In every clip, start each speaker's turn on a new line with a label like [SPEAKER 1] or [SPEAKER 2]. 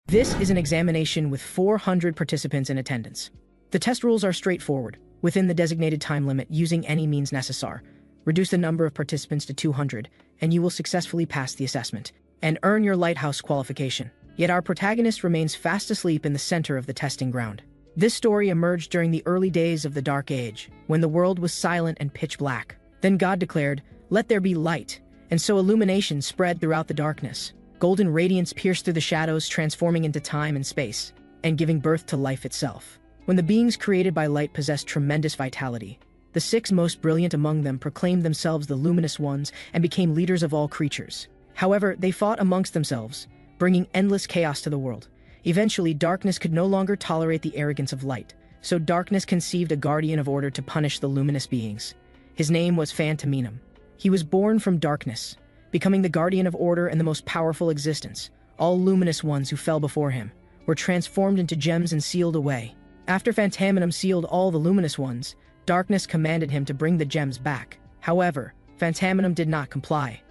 [SPEAKER 1] This is an examination with 400 participants in attendance. The test rules are straightforward. Within the designated time limit, using any means necessary, reduce the number of participants to 200, and you will successfully pass the assessment and earn your lighthouse qualification. Yet our protagonist remains fast asleep in the center of the testing ground. This story emerged during the early days of the Dark Age, when the world was silent and pitch black. Then God declared, "Let there be light," and so illumination spread throughout the darkness. Golden radiance pierced through the shadows, transforming into time and space, and giving birth to life itself. When the beings created by light possessed tremendous vitality, the 6 most brilliant among them proclaimed themselves the luminous ones and became leaders of all creatures. However, they fought amongst themselves, bringing endless chaos to the world. Eventually, darkness could no longer tolerate the arrogance of light, so darkness conceived a guardian of order to punish the luminous beings. His name was Phantominum. He was born from darkness, becoming the guardian of order and the most powerful existence. All luminous ones who fell before him were transformed into gems and sealed away. After Phantominum sealed all the luminous ones, darkness commanded him to bring the gems back. However, Phantominum did not comply,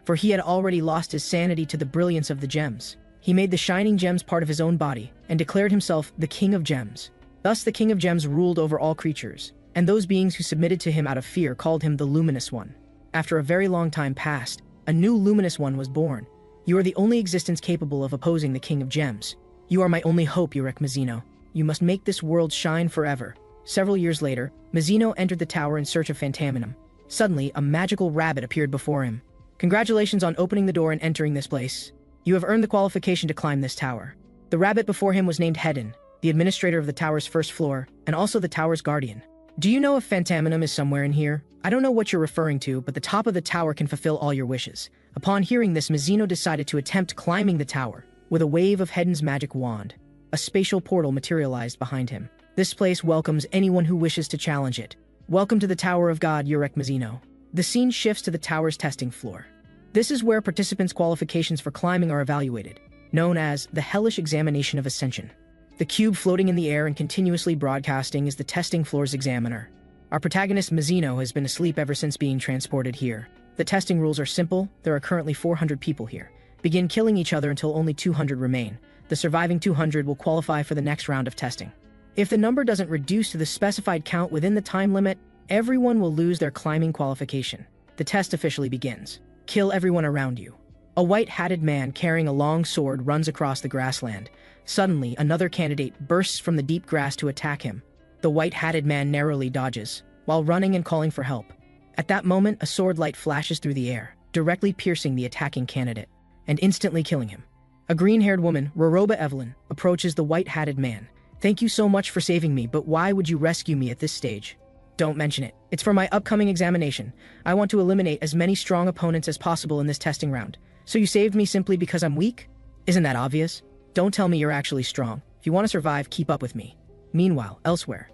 [SPEAKER 1] for he had already lost his sanity to the brilliance of the gems. He made the shining gems part of his own body and declared himself the King of Gems. Thus the King of Gems ruled over all creatures, and those beings who submitted to him out of fear called him the Luminous One. After a very long time passed, a new Luminous One was born. You are the only existence capable of opposing the King of Gems. You are my only hope, Urek Mazino. You must make this world shine forever. Several years later, Mazino entered the tower in search of Phantominum. Suddenly, a magical rabbit appeared before him. "Congratulations on opening the door and entering this place. You have earned the qualification to climb this tower." The rabbit before him was named Hedon, the administrator of the tower's first floor, and also the tower's guardian. "Do you know if Phantominum is somewhere in here? I don't know what you're referring to, but the top of the tower can fulfill all your wishes." Upon hearing this, Mazino decided to attempt climbing the tower. With a wave of Hedon's magic wand, a spatial portal materialized behind him. This place welcomes anyone who wishes to challenge it. "Welcome to the Tower of God, Urek Mazino." The scene shifts to the tower's testing floor. This is where participants' qualifications for climbing are evaluated, known as the Hellish Examination of Ascension. The cube floating in the air and continuously broadcasting is the testing floor's examiner. Our protagonist Mazino has been asleep ever since being transported here. The testing rules are simple. There are currently 400 people here. Begin killing each other until only 200 remain. The surviving 200 will qualify for the next round of testing. If the number doesn't reduce to the specified count within the time limit, everyone will lose their climbing qualification. The test officially begins. Kill everyone around you. A white-hatted man carrying a long sword runs across the grassland. Suddenly, another candidate bursts from the deep grass to attack him. The white-hatted man narrowly dodges, while running and calling for help. At that moment, a sword light flashes through the air, directly piercing the attacking candidate, and instantly killing him. A green-haired woman, Roroba Evelyn, approaches the white-hatted man. "Thank you so much for saving me, but why would you rescue me at this stage?" "Don't mention it. It's for my upcoming examination. I want to eliminate as many strong opponents as possible in this testing round. So you saved me simply because I'm weak? Isn't that obvious? Don't tell me you're actually strong. If you want to survive, keep up with me." Meanwhile, elsewhere,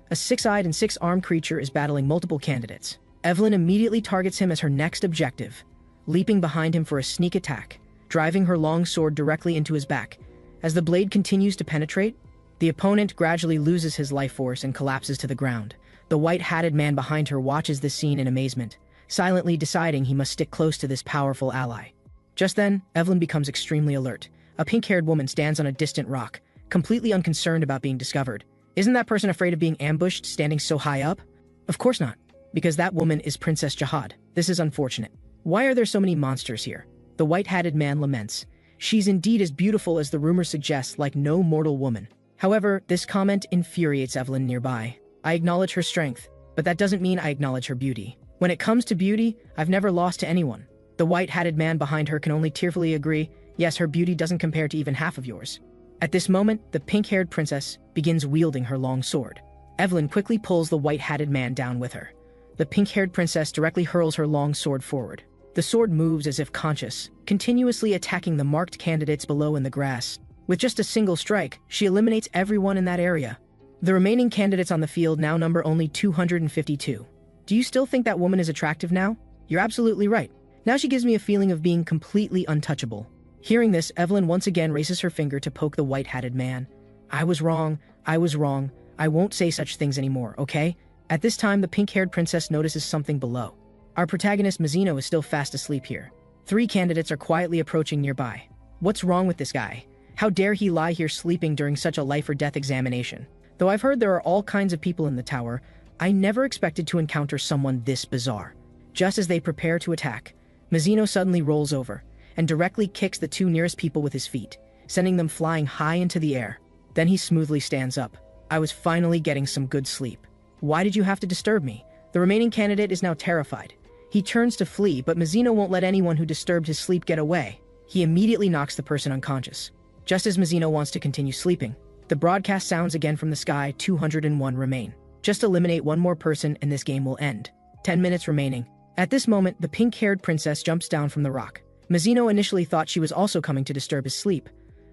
[SPEAKER 1] a 6-eyed and 6-armed creature is battling multiple candidates. Evelyn immediately targets him as her next objective, leaping behind him for a sneak attack, driving her long sword directly into his back. As the blade continues to penetrate, the opponent gradually loses his life force and collapses to the ground. The white-hatted man behind her watches this scene in amazement, silently deciding he must stick close to this powerful ally. Just then, Evelyn becomes extremely alert. A pink-haired woman stands on a distant rock, completely unconcerned about being discovered. Isn't that person afraid of being ambushed standing so high up? Of course not, because that woman is Princess Jihad. This is unfortunate. Why are there so many monsters here? The white-hatted man laments. She's indeed as beautiful as the rumor suggests, like no mortal woman. However, this comment infuriates Evelyn nearby. I acknowledge her strength, but that doesn't mean I acknowledge her beauty. When it comes to beauty, I've never lost to anyone. The white-hatted man behind her can only tearfully agree, yes, her beauty doesn't compare to even half of yours. At this moment, the pink-haired princess begins wielding her long sword. Evelyn quickly pulls the white-hatted man down with her. The pink-haired princess directly hurls her long sword forward. The sword moves as if conscious, continuously attacking the marked candidates below in the grass. With just a single strike, she eliminates everyone in that area. The remaining candidates on the field now number only 252. Do you still think that woman is attractive now? You're absolutely right. Now she gives me a feeling of being completely untouchable. Hearing this, Evelyn once again raises her finger to poke the white-hatted man. I was wrong. I won't say such things anymore, okay? At this time, the pink-haired princess notices something below. Our protagonist Mazino is still fast asleep here. 3 candidates are quietly approaching nearby. What's wrong with this guy? How dare he lie here sleeping during such a life or death examination? Though I've heard there are all kinds of people in the tower, I never expected to encounter someone this bizarre. Just as they prepare to attack, Mazino suddenly rolls over and directly kicks the two nearest people with his feet, sending them flying high into the air. Then he smoothly stands up. I was finally getting some good sleep. Why did you have to disturb me? The remaining candidate is now terrified. He turns to flee, but Mazino won't let anyone who disturbed his sleep get away. He immediately knocks the person unconscious. Just as Mazino wants to continue sleeping, the broadcast sounds again from the sky. 201 remain. Just eliminate one more person and this game will end. 10 minutes remaining. At this moment, the pink-haired princess jumps down from the rock. Mazino initially thought she was also coming to disturb his sleep,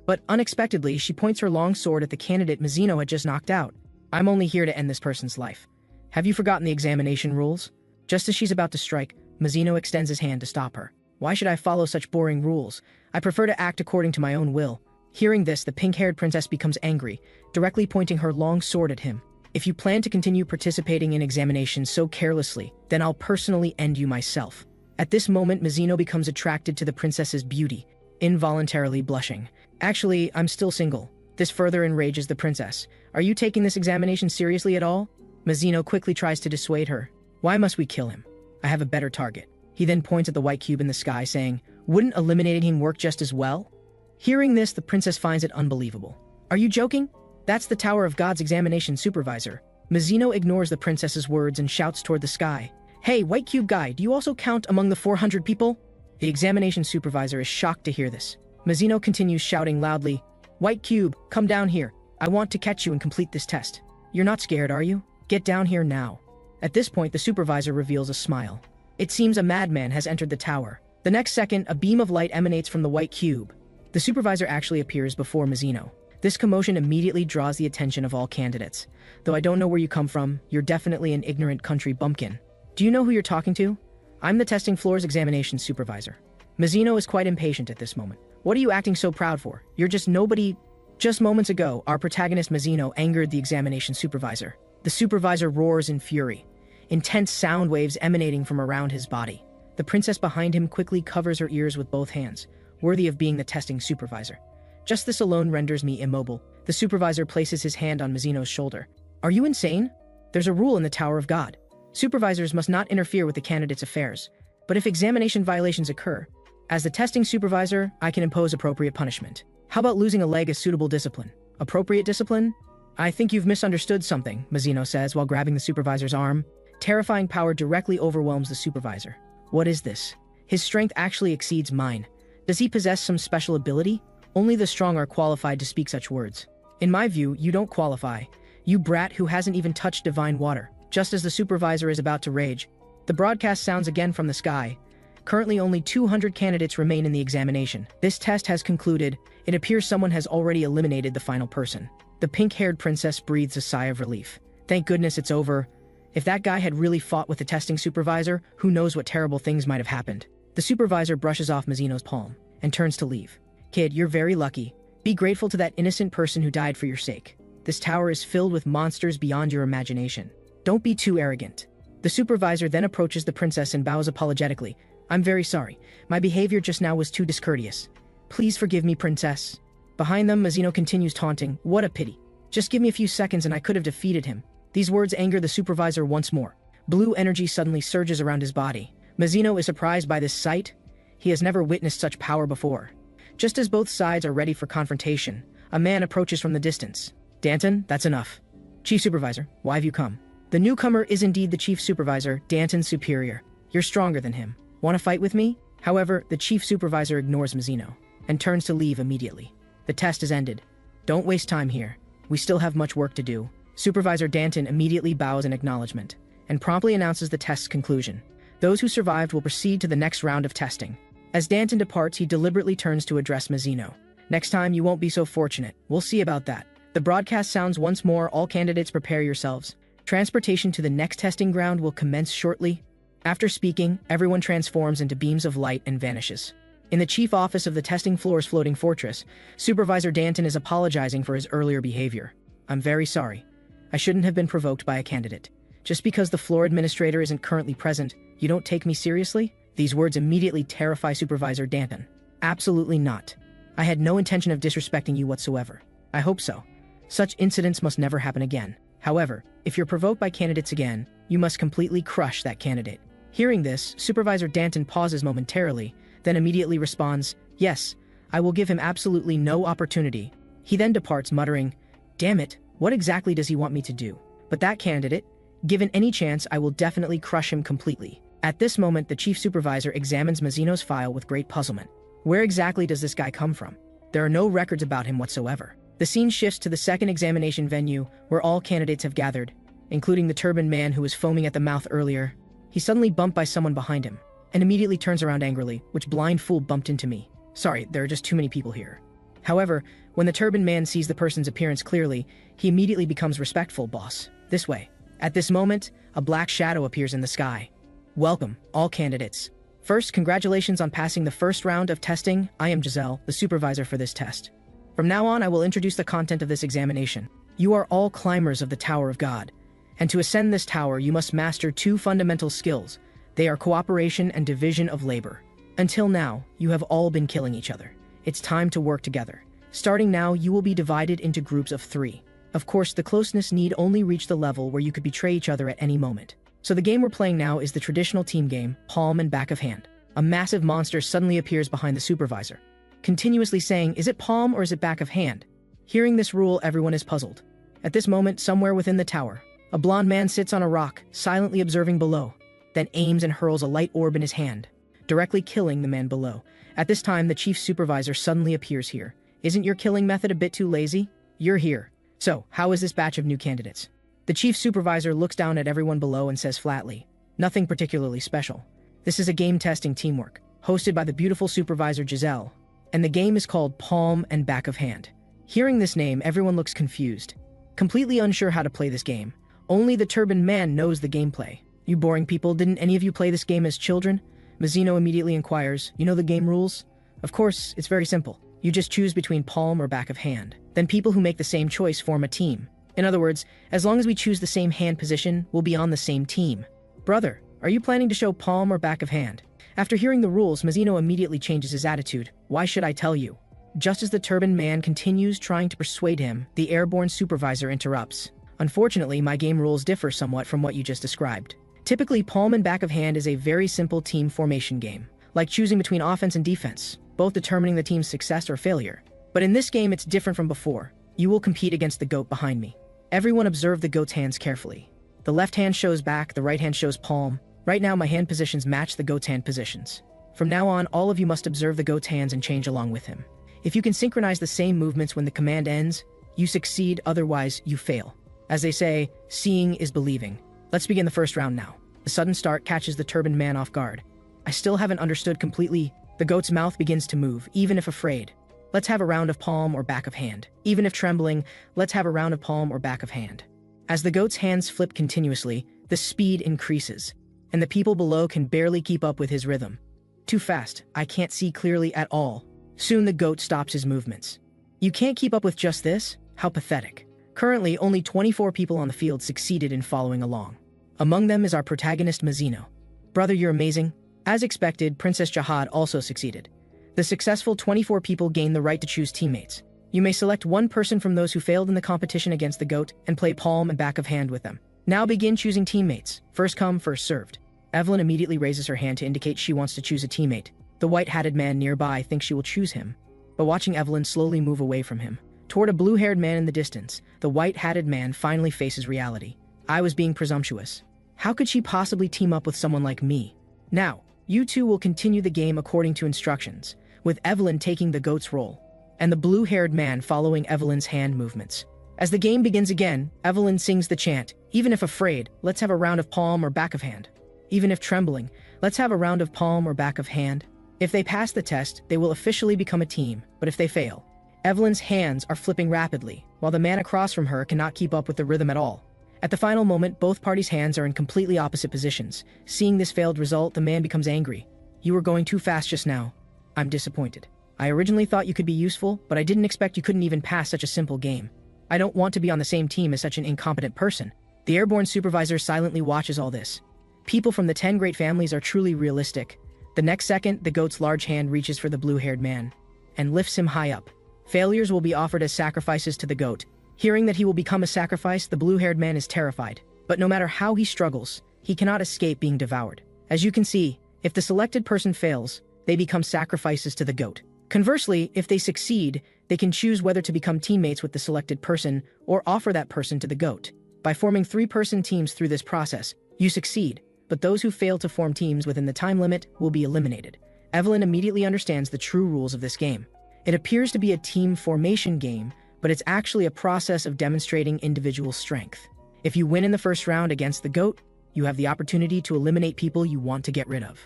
[SPEAKER 1] but unexpectedly, she points her long sword at the candidate Mazino had just knocked out. I'm only here to end this person's life. Have you forgotten the examination rules? Just as she's about to strike, Mazino extends his hand to stop her. Why should I follow such boring rules? I prefer to act according to my own will. Hearing this, the pink-haired princess becomes angry, directly pointing her long sword at him. If you plan to continue participating in examinations so carelessly, then I'll personally end you myself. At this moment, Mazino becomes attracted to the princess's beauty, involuntarily blushing. Actually, I'm still single. This further enrages the princess. Are you taking this examination seriously at all? Mazino quickly tries to dissuade her. Why must we kill him? I have a better target. He then points at the white cube in the sky, saying, wouldn't eliminating him work just as well? Hearing this, the princess finds it unbelievable. Are you joking? That's the Tower of God's examination supervisor. Mazino ignores the princess's words and shouts toward the sky. Hey, white cube guy, do you also count among the 400 people? The examination supervisor is shocked to hear this. Mazino continues shouting loudly, White cube, come down here. I want to catch you and complete this test. You're not scared, are you? Get down here now. At this point, the supervisor reveals a smile. It seems a madman has entered the tower. The next second, a beam of light emanates from the white cube. The supervisor actually appears before Mazino. This commotion immediately draws the attention of all candidates. Though I don't know where you come from, you're definitely an ignorant country bumpkin. Do you know who you're talking to? I'm the testing floor's examination supervisor. Mazino is quite impatient at this moment. What are you acting so proud for? You're just nobody. Just moments ago, our protagonist Mazino angered the examination supervisor. The supervisor roars in fury, intense sound waves emanating from around his body. The princess behind him quickly covers her ears with both hands, worthy of being the testing supervisor. Just this alone renders me immobile. The supervisor places his hand on Mazino's shoulder. Are you insane? There's a rule in the Tower of God. Supervisors must not interfere with the candidate's affairs. But if examination violations occur, as the testing supervisor, I can impose appropriate punishment. How about losing a leg as suitable discipline? Appropriate discipline? I think you've misunderstood something, Mazino says while grabbing the supervisor's arm. Terrifying power directly overwhelms the supervisor. What is this? His strength actually exceeds mine. Does he possess some special ability? Only the strong are qualified to speak such words. In my view, you don't qualify. You brat who hasn't even touched divine water. Just as the supervisor is about to rage, the broadcast sounds again from the sky. Currently only 200 candidates remain in the examination. This test has concluded. It appears someone has already eliminated the final person. The pink-haired princess breathes a sigh of relief. Thank goodness it's over. If that guy had really fought with the testing supervisor, who knows what terrible things might have happened. The supervisor brushes off Mazino's palm and turns to leave. Kid, you're very lucky. Be grateful to that innocent person who died for your sake. This tower is filled with monsters beyond your imagination. Don't be too arrogant. The supervisor then approaches the princess and bows apologetically. I'm very sorry. My behavior just now was too discourteous. Please forgive me, princess. Behind them, Mazino continues taunting. What a pity. Just give me a few seconds and I could have defeated him. These words anger the supervisor once more. Blue energy suddenly surges around his body. Mazino is surprised by this sight. He has never witnessed such power before. Just as both sides are ready for confrontation, a man approaches from the distance. Danton, that's enough. Chief Supervisor, why have you come? The newcomer is indeed the Chief Supervisor, Danton's superior. You're stronger than him. Want to fight with me? However, the Chief Supervisor ignores Mazino and turns to leave immediately. The test is ended. Don't waste time here. We still have much work to do. Supervisor Danton immediately bows in acknowledgement and promptly announces the test's conclusion. Those who survived will proceed to the next round of testing. As Danton departs, he deliberately turns to address Mazino. Next time, you won't be so fortunate. We'll see about that. The broadcast sounds once more. All candidates prepare yourselves. Transportation to the next testing ground will commence shortly. After speaking, everyone transforms into beams of light and vanishes. In the chief office of the testing floor's floating fortress, Supervisor Danton is apologizing for his earlier behavior. I'm very sorry. I shouldn't have been provoked by a candidate. Just because the floor administrator isn't currently present, you don't take me seriously? These words immediately terrify Supervisor Danton. Absolutely not. I had no intention of disrespecting you whatsoever. I hope so. Such incidents must never happen again. However, if you're provoked by candidates again, you must completely crush that candidate. Hearing this, Supervisor Danton pauses momentarily, then immediately responds, "Yes, I will give him absolutely no opportunity." He then departs muttering, "Damn it, what exactly does he want me to do? But that candidate, given any chance, I will definitely crush him completely." At this moment, the Chief Supervisor examines Mazino's file with great puzzlement. Where exactly does this guy come from? There are no records about him whatsoever. The scene shifts to the second examination venue, where all candidates have gathered, including the turbaned man who was foaming at the mouth earlier. He's suddenly bumped by someone behind him, and immediately turns around angrily, "Which blind fool bumped into me? Sorry, there are just too many people here." However, when the turbaned man sees the person's appearance clearly, he immediately becomes respectful. "Boss, this way." At this moment, a black shadow appears in the sky. "Welcome, all candidates. First, congratulations on passing the first round of testing. I am Giselle, the supervisor for this test. From now on, I will introduce the content of this examination. You are all climbers of the Tower of God, and to ascend this tower, you must master two fundamental skills. They are cooperation and division of labor. Until now, you have all been killing each other. It's time to work together. Starting now, you will be divided into groups of 3. Of course, the closeness need only reach the level where you could betray each other at any moment. So the game we're playing now is the traditional team game, palm and back of hand. A massive monster suddenly appears behind the supervisor, continuously saying, "Is it palm or is it back of hand?" Hearing this rule, everyone is puzzled. At this moment, somewhere within the tower, a blond man sits on a rock, silently observing below, then aims and hurls a light orb in his hand, directly killing the man below. At this time, the chief supervisor suddenly appears here. "Isn't your killing method a bit too lazy? You're here. So, how is this batch of new candidates?" The chief supervisor looks down at everyone below and says flatly, "Nothing particularly special. This is a game testing teamwork, hosted by the beautiful supervisor Giselle, and the game is called Palm and Back of Hand." Hearing this name, everyone looks confused, completely unsure how to play this game. Only the turbaned man knows the gameplay. "You boring people, didn't any of you play this game as children?" Mazino immediately inquires. "You know the game rules?" "Of course, it's very simple. You just choose between palm or back of hand. Then people who make the same choice form a team. In other words, as long as we choose the same hand position, we'll be on the same team." "Brother, are you planning to show palm or back of hand?" After hearing the rules, Mazino immediately changes his attitude. "Why should I tell you?" Just as the turbaned man continues trying to persuade him, the airborne supervisor interrupts. "Unfortunately, my game rules differ somewhat from what you just described. Typically, palm and back of hand is a very simple team formation game, like choosing between offense and defense, both determining the team's success or failure. But in this game, it's different from before. You will compete against the goat behind me." Everyone observe the goat's hands carefully. The left hand shows back, the right hand shows palm. Right now, my hand positions match the goat's hand positions. From now on, all of you must observe the goat's hands and change along with him. If you can synchronize the same movements when the command ends, you succeed, otherwise you fail. As they say, seeing is believing. Let's begin the first round now. The sudden start catches the turbaned man off guard. "I still haven't understood completely." The goat's mouth begins to move, even if afraid. "Let's have a round of palm or back of hand. Even if trembling, let's have a round of palm or back of hand." As the goat's hands flip continuously, the speed increases, and the people below can barely keep up with his rhythm. "Too fast, I can't see clearly at all." Soon the goat stops his movements. "You can't keep up with just this? How pathetic." Currently, only 24 people on the field succeeded in following along. Among them is our protagonist Mazino. "Brother, you're amazing." As expected, Princess Jihad also succeeded. The successful 24 people gain the right to choose teammates. You may select one person from those who failed in the competition against the goat and play palm and back of hand with them. Now begin choosing teammates. First come, first served. Evelyn immediately raises her hand to indicate she wants to choose a teammate. The white-hatted man nearby thinks she will choose him, but watching Evelyn slowly move away from him, toward a blue-haired man in the distance, the white-hatted man finally faces reality. "I was being presumptuous. How could she possibly team up with someone like me?" Now, you two will continue the game according to instructions, with Evelyn taking the goat's role, and the blue-haired man following Evelyn's hand movements. As the game begins again, Evelyn sings the chant, "Even if afraid, let's have a round of palm or back of hand. Even if trembling, let's have a round of palm or back of hand." If they pass the test, they will officially become a team, but if they fail, Evelyn's hands are flipping rapidly, while the man across from her cannot keep up with the rhythm at all. At the final moment, both parties' hands are in completely opposite positions. Seeing this failed result, the man becomes angry. "You were going too fast just now. I'm disappointed. I originally thought you could be useful, but I didn't expect you couldn't even pass such a simple game. I don't want to be on the same team as such an incompetent person." The airborne supervisor silently watches all this. People from the 10 great families are truly realistic. The next second, the goat's large hand reaches for the blue-haired man, and lifts him high up. Failures will be offered as sacrifices to the goat. Hearing that he will become a sacrifice, the blue-haired man is terrified. But no matter how he struggles, he cannot escape being devoured. As you can see, if the selected person fails, they become sacrifices to the goat. Conversely, if they succeed, they can choose whether to become teammates with the selected person or offer that person to the goat. By forming 3-person teams through this process, you succeed, but those who fail to form teams within the time limit will be eliminated. Evelyn immediately understands the true rules of this game. It appears to be a team formation game, but it's actually a process of demonstrating individual strength. If you win in the first round against the goat, you have the opportunity to eliminate people you want to get rid of.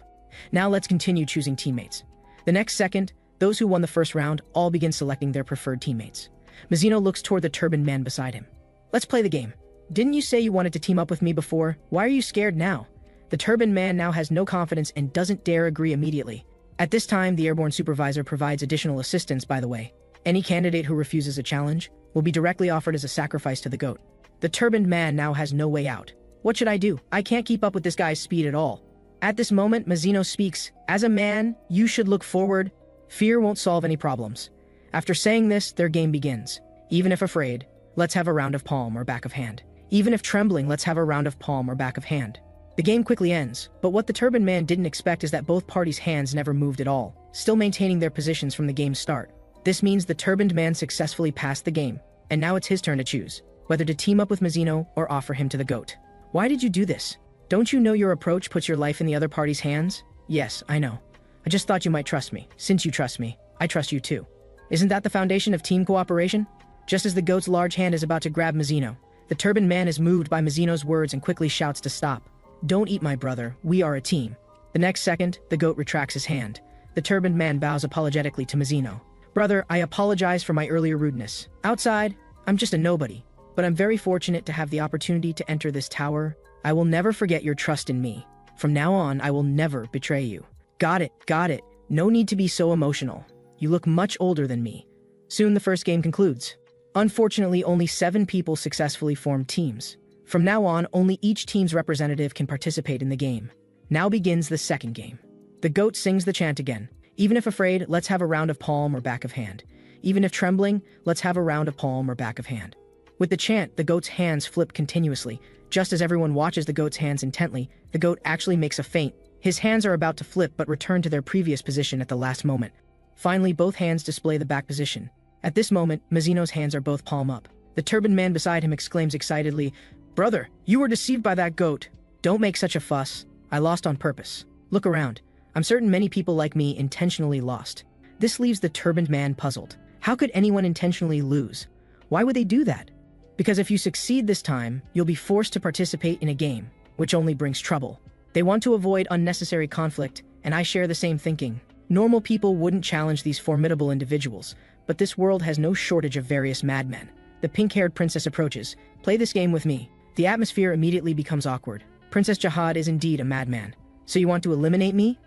[SPEAKER 1] Now let's continue choosing teammates. The next second, those who won the first round all begin selecting their preferred teammates. Mazino looks toward the turbaned man beside him. Let's play the game. Didn't you say you wanted to team up with me before? Why are you scared now? The turbaned man now has no confidence and doesn't dare agree immediately. At this time, the airborne supervisor provides additional assistance, by the way. Any candidate who refuses a challenge will be directly offered as a sacrifice to the goat. The turbaned man now has no way out. What should I do? I can't keep up with this guy's speed at all. At this moment, Mazino speaks. As a man, you should look forward. Fear won't solve any problems. After saying this, their game begins. Even if afraid, let's have a round of palm or back of hand. Even if trembling, let's have a round of palm or back of hand. The game quickly ends, but what the turbaned man didn't expect is that both parties' hands never moved at all, still maintaining their positions from the game's start. This means the turbaned man successfully passed the game, and now it's his turn to choose whether to team up with Mazino or offer him to the goat. Why did you do this? Don't you know your approach puts your life in the other party's hands? Yes, I know. I just thought you might trust me. Since you trust me, I trust you too. Isn't that the foundation of team cooperation? Just as the goat's large hand is about to grab Mazino, the turbaned man is moved by Mazino's words and quickly shouts to stop. Don't eat my brother, we are a team. The next second, the goat retracts his hand. The turbaned man bows apologetically to Mazino. Brother, I apologize for my earlier rudeness. Outside, I'm just a nobody, but I'm very fortunate to have the opportunity to enter this tower. I will never forget your trust in me. From now on, I will never betray you. Got it. No need to be so emotional. You look much older than me. Soon the first game concludes. Unfortunately, only 7 people successfully formed teams. From now on, only each team's representative can participate in the game. Now begins the second game. The goat sings the chant again. Even if afraid, let's have a round of palm or back of hand. Even if trembling, let's have a round of palm or back of hand. With the chant, the goat's hands flip continuously. Just as everyone watches the goat's hands intently, the goat actually makes a feint. His hands are about to flip but return to their previous position at the last moment. Finally, both hands display the back position. At this moment, Mazino's hands are both palm up. The turbaned man beside him exclaims excitedly, Brother, you were deceived by that goat. Don't make such a fuss. I lost on purpose. Look around. I'm certain many people like me intentionally lost. This leaves the turbaned man puzzled. How could anyone intentionally lose? Why would they do that? Because if you succeed this time, you'll be forced to participate in a game, which only brings trouble. They want to avoid unnecessary conflict, and I share the same thinking. Normal people wouldn't challenge these formidable individuals, but this world has no shortage of various madmen. The pink-haired princess approaches. Play this game with me. The atmosphere immediately becomes awkward. Princess Jihad is indeed a madman. So you want to eliminate me?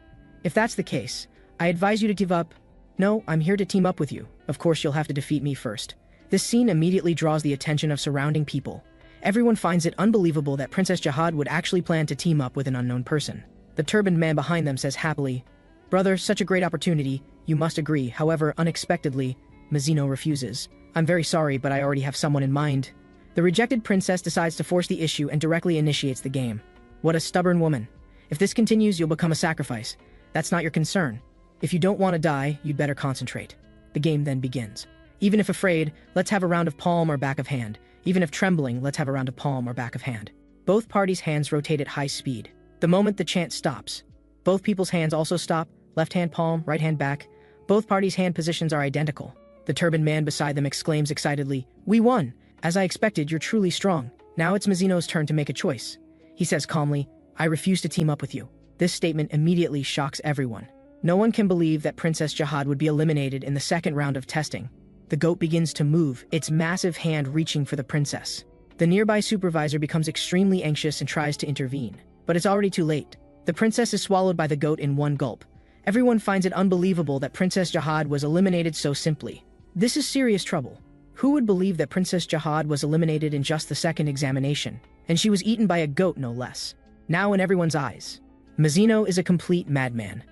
[SPEAKER 1] If that's the case, I advise you to give up. No, I'm here to team up with you. Of course, you'll have to defeat me first. This scene immediately draws the attention of surrounding people. Everyone finds it unbelievable that Princess Jihad would actually plan to team up with an unknown person. The turbaned man behind them says happily, Brother, such a great opportunity. You must agree. However, unexpectedly, Mazino refuses. I'm very sorry, but I already have someone in mind. The rejected princess decides to force the issue and directly initiates the game. What a stubborn woman. If this continues, you'll become a sacrifice. That's not your concern. If you don't want to die, you'd better concentrate. The game then begins. Even if afraid, let's have a round of palm or back of hand. Even if trembling, let's have a round of palm or back of hand. Both parties' hands rotate at high speed. The moment the chant stops, both people's hands also stop, left hand palm, right hand back. Both parties' hand positions are identical. The turbaned man beside them exclaims excitedly, We won! As I expected, you're truly strong. Now it's Mazino's turn to make a choice. He says calmly, I refuse to team up with you. This statement immediately shocks everyone. No one can believe that Princess Jihad would be eliminated in the second round of testing. The goat begins to move, its massive hand reaching for the princess. The nearby supervisor becomes extremely anxious and tries to intervene. But it's already too late. The princess is swallowed by the goat in one gulp. Everyone finds it unbelievable that Princess Jihad was eliminated so simply. This is serious trouble. Who would believe that Princess Jihad was eliminated in just the second examination? And she was eaten by a goat, no less. Now in everyone's eyes, Mazino is a complete madman.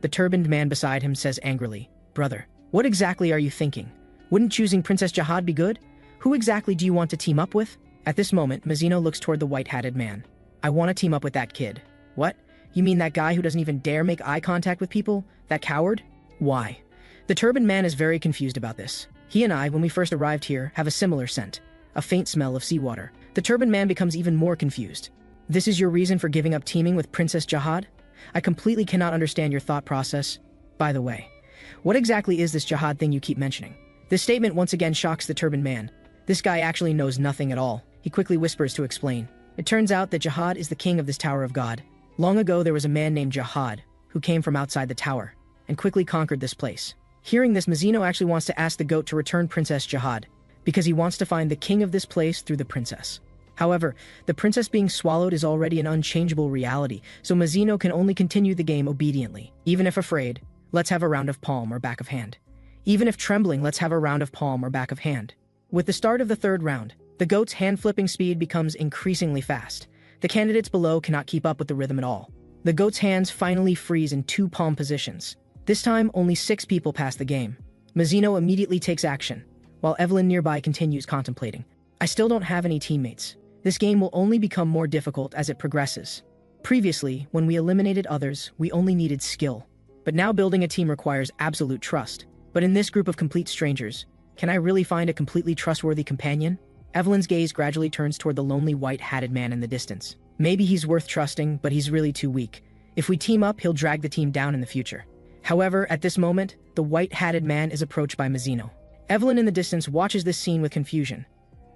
[SPEAKER 1] The turbaned man beside him says angrily, Brother, What exactly are you thinking? Wouldn't choosing Princess Jihad be good? Who exactly do you want to team up with? At this moment, Mazino looks toward the white-hatted man. I want to team up with that kid. What? You mean that guy who doesn't even dare make eye contact with people? That coward? Why? The turbaned man is very confused about this. He and I, when we first arrived here, have a similar scent. A faint smell of seawater. The turbaned man becomes even more confused. This is your reason for giving up teaming with Princess Jihad? I completely cannot understand your thought process. By the way, what exactly is this Jihad thing you keep mentioning? This statement once again shocks the turbaned man. This guy actually knows nothing at all. He quickly whispers to explain. It turns out that Jihad is the king of this Tower of God. Long ago there was a man named Jihad who came from outside the tower and quickly conquered this place. Hearing this, Mazino actually wants to ask the goat to return Princess Jihad because he wants to find the king of this place through the princess. However, the princess being swallowed is already an unchangeable reality, so Mazino can only continue the game obediently. Even if afraid, let's have a round of palm or back of hand. Even if trembling, let's have a round of palm or back of hand. With the start of the third round, the goat's hand-flipping speed becomes increasingly fast. The candidates below cannot keep up with the rhythm at all. The goat's hands finally freeze in 2 palm positions. This time, only 6 people pass the game. Mazino immediately takes action, while Evelyn nearby continues contemplating. I still don't have any teammates. This game will only become more difficult as it progresses. Previously, when we eliminated others, we only needed skill. But now building a team requires absolute trust. But in this group of complete strangers, can I really find a completely trustworthy companion? Evelyn's gaze gradually turns toward the lonely white-hatted man in the distance. Maybe he's worth trusting, but he's really too weak. If we team up, he'll drag the team down in the future. However, at this moment, the white-hatted man is approached by Mazino. Evelyn in the distance watches this scene with confusion.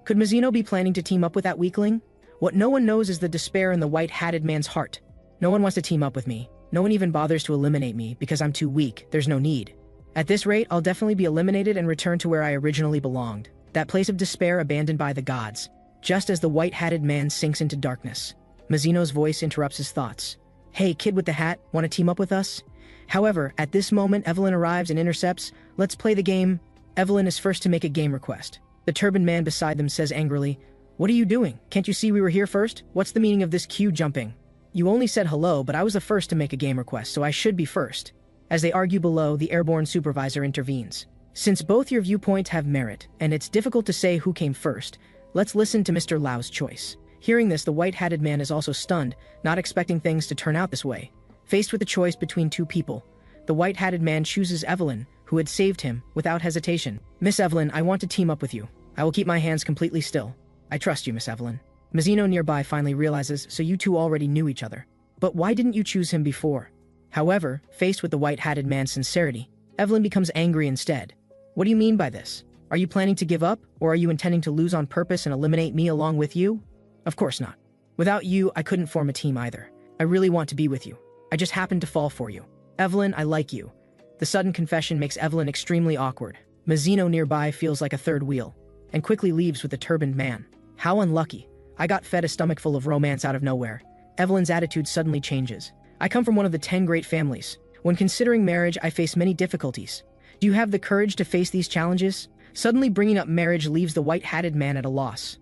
[SPEAKER 1] Could Mazino be planning to team up with that weakling? What no one knows is the despair in the white-hatted man's heart. No one wants to team up with me. No one even bothers to eliminate me because I'm too weak. There's no need. At this rate, I'll definitely be eliminated and return to where I originally belonged. That place of despair abandoned by the gods. Just as the white-hatted man sinks into darkness, Mazino's voice interrupts his thoughts. Hey, kid with the hat, want to team up with us? However, at this moment, Evelyn arrives and intercepts. Let's play the game. Evelyn is first to make a game request. The turbaned man beside them says angrily, What are you doing? Can't you see we were here first? What's the meaning of this queue jumping? You only said hello, but I was the first to make a game request, so I should be first. As they argue below, the airborne supervisor intervenes. Since both your viewpoints have merit, and it's difficult to say who came first, let's listen to Mr. Lau's choice. Hearing this, the white-hatted man is also stunned, not expecting things to turn out this way. Faced with a choice between 2 people, the white-hatted man chooses Evelyn, who had saved him, without hesitation. Miss Evelyn, I want to team up with you. I will keep my hands completely still. I trust you, Miss Evelyn. Mazino nearby finally realizes, so you two already knew each other. But why didn't you choose him before? However, faced with the white-hatted man's sincerity, Evelyn becomes angry instead. What do you mean by this? Are you planning to give up, or are you intending to lose on purpose and eliminate me along with you? Of course not. Without you, I couldn't form a team either. I really want to be with you. I just happened to fall for you. Evelyn, I like you. The sudden confession makes Evelyn extremely awkward. Mazino nearby feels like a third wheel, and quickly leaves with the turbaned man. How unlucky. I got fed a stomach full of romance out of nowhere. Evelyn's attitude suddenly changes. I come from one of the 10 great families. When considering marriage, I face many difficulties. Do you have the courage to face these challenges? Suddenly bringing up marriage leaves the white-hatted man at a loss.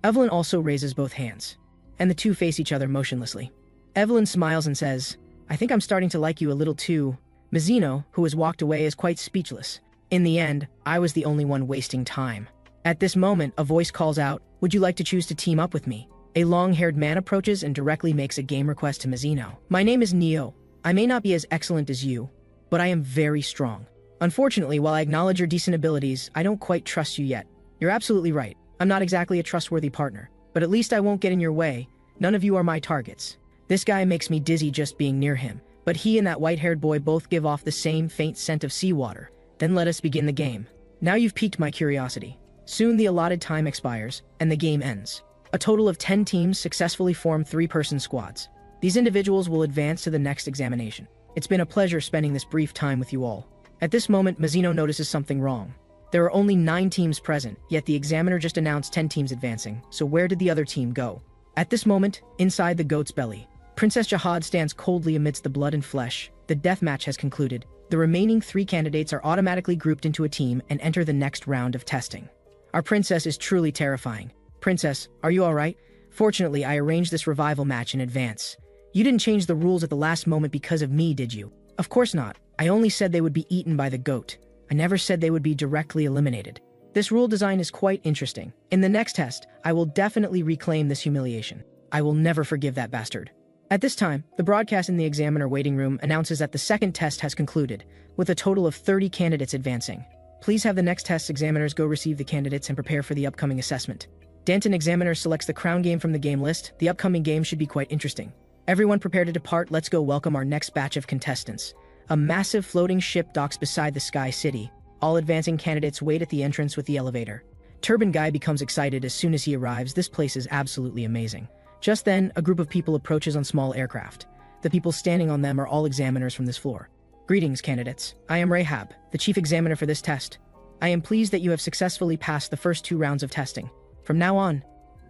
[SPEAKER 1] Evelyn also raises both hands, and the two face each other motionlessly. Evelyn smiles and says, I think I'm starting to like you a little too. Mazino, who has walked away, is quite speechless. In the end, I was the only one wasting time. At this moment, a voice calls out, Would you like to choose to team up with me? A long-haired man approaches and directly makes a game request to Mazino. My name is Neo. I may not be as excellent as you, but I am very strong. Unfortunately, while I acknowledge your decent abilities, I don't quite trust you yet. You're absolutely right. I'm not exactly a trustworthy partner, but at least I won't get in your way. None of you are my targets. This guy makes me dizzy just being near him, but he and that white-haired boy both give off the same faint scent of seawater. Then let us begin the game. Now you've piqued my curiosity. Soon the allotted time expires, and the game ends. A total of 10 teams successfully form 3-person squads. These individuals will advance to the next examination. It's been a pleasure spending this brief time with you all. At this moment, Mazino notices something wrong. There are only 9 teams present, yet the examiner just announced 10 teams advancing, so where did the other team go? At this moment, inside the goat's belly, Princess Jihad stands coldly amidst the blood and flesh. The death match has concluded. The remaining 3 candidates are automatically grouped into a team and enter the next round of testing. Our princess is truly terrifying. Princess, are you alright? Fortunately, I arranged this revival match in advance. You didn't change the rules at the last moment because of me, did you? Of course not. I only said they would be eaten by the goat. I never said they would be directly eliminated. This rule design is quite interesting. In the next test, I will definitely reclaim this humiliation. I will never forgive that bastard. At this time, the broadcast in the examiner waiting room announces that the second test has concluded, with a total of 30 candidates advancing. Please have the next test examiners go receive the candidates and prepare for the upcoming assessment. Danton examiner selects the crown game from the game list. The upcoming game should be quite interesting. Everyone prepare to depart. Let's go welcome our next batch of contestants. A massive floating ship docks beside the Sky City. All advancing candidates wait at the entrance with the elevator. Turban Guy becomes excited as soon as he arrives. This place is absolutely amazing. Just then, a group of people approaches on small aircraft. The people standing on them are all examiners from this floor. Greetings, candidates. I am Rahab, the chief examiner for this test. I am pleased that you have successfully passed the first 2 rounds of testing. From now on,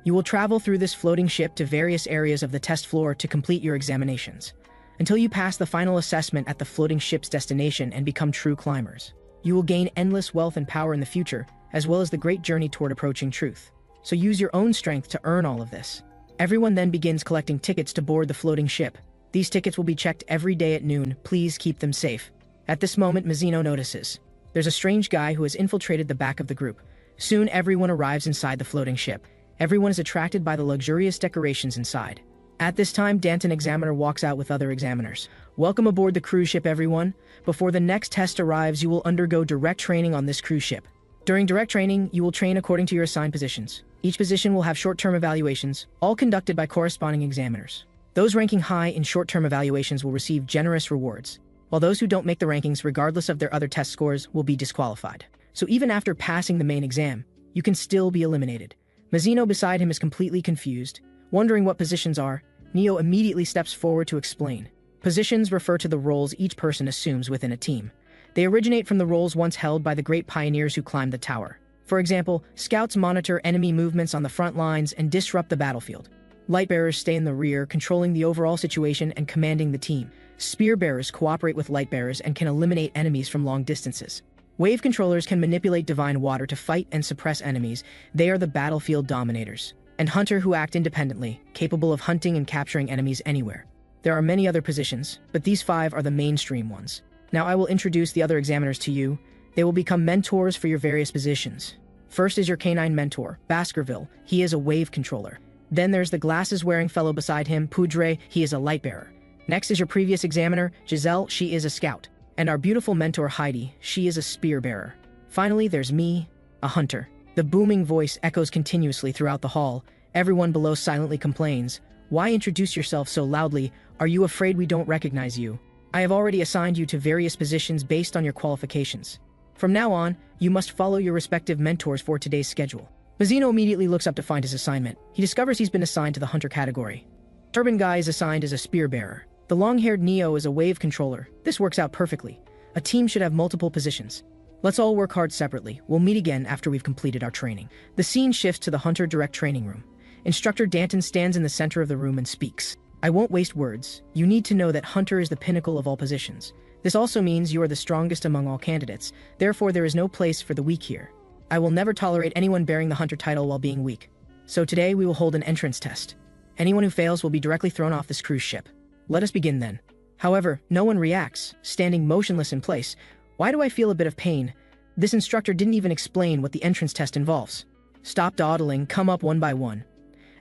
[SPEAKER 1] you will travel through this floating ship to various areas of the test floor to complete your examinations, until you pass the final assessment at the floating ship's destination and become true climbers. You will gain endless wealth and power in the future, as well as the great journey toward approaching truth. So use your own strength to earn all of this. Everyone then begins collecting tickets to board the floating ship. These tickets will be checked every day at noon. Please keep them safe. At this moment, Mazino notices there's a strange guy who has infiltrated the back of the group. Soon, everyone arrives inside the floating ship. Everyone is attracted by the luxurious decorations inside. At this time, Danton examiner walks out with other examiners. Welcome aboard the cruise ship, everyone. Before the next test arrives, you will undergo direct training on this cruise ship. During direct training, you will train according to your assigned positions. Each position will have short-term evaluations, all conducted by corresponding examiners. Those ranking high in short-term evaluations will receive generous rewards, while those who don't make the rankings regardless of their other test scores will be disqualified. So even after passing the main exam, you can still be eliminated. Mazino beside him is completely confused, wondering what positions are. Neo immediately steps forward to explain. Positions refer to the roles each person assumes within a team. They originate from the roles once held by the great pioneers who climbed the tower. For example, scouts monitor enemy movements on the front lines and disrupt the battlefield. Lightbearers stay in the rear, controlling the overall situation and commanding the team. Spearbearers cooperate with lightbearers and can eliminate enemies from long distances. Wave controllers can manipulate divine water to fight and suppress enemies. They are the battlefield dominators. And hunter who act independently, capable of hunting and capturing enemies anywhere. There are many other positions, but these 5 are the mainstream ones. Now I will introduce the other examiners to you. They will become mentors for your various positions. First is your canine mentor, Baskerville. He is a wave controller. Then there's the glasses-wearing fellow beside him, Poudre. He is a light-bearer. Next is your previous examiner, Giselle. She is a scout. And our beautiful mentor, Heidi. She is a spear-bearer. Finally, there's me, a hunter. The booming voice echoes continuously throughout the hall. Everyone below silently complains. Why introduce yourself so loudly? Are you afraid we don't recognize you? I have already assigned you to various positions based on your qualifications. From now on, you must follow your respective mentors for today's schedule. Mazino immediately looks up to find his assignment. He discovers he's been assigned to the hunter category. Turban Guy is assigned as a spear bearer. The long-haired Neo is a wave controller. This works out perfectly. A team should have multiple positions. Let's all work hard separately. We'll meet again after we've completed our training. The scene shifts to the hunter direct training room. Instructor Danton stands in the center of the room and speaks. I won't waste words. You need to know that hunter is the pinnacle of all positions. This also means you are the strongest among all candidates. Therefore, there is no place for the weak here. I will never tolerate anyone bearing the hunter title while being weak. So today we will hold an entrance test. Anyone who fails will be directly thrown off this cruise ship. Let us begin then. However, no one reacts, standing motionless in place. Why do I feel a bit of pain? This instructor didn't even explain what the entrance test involves. Stop dawdling, come up one by one.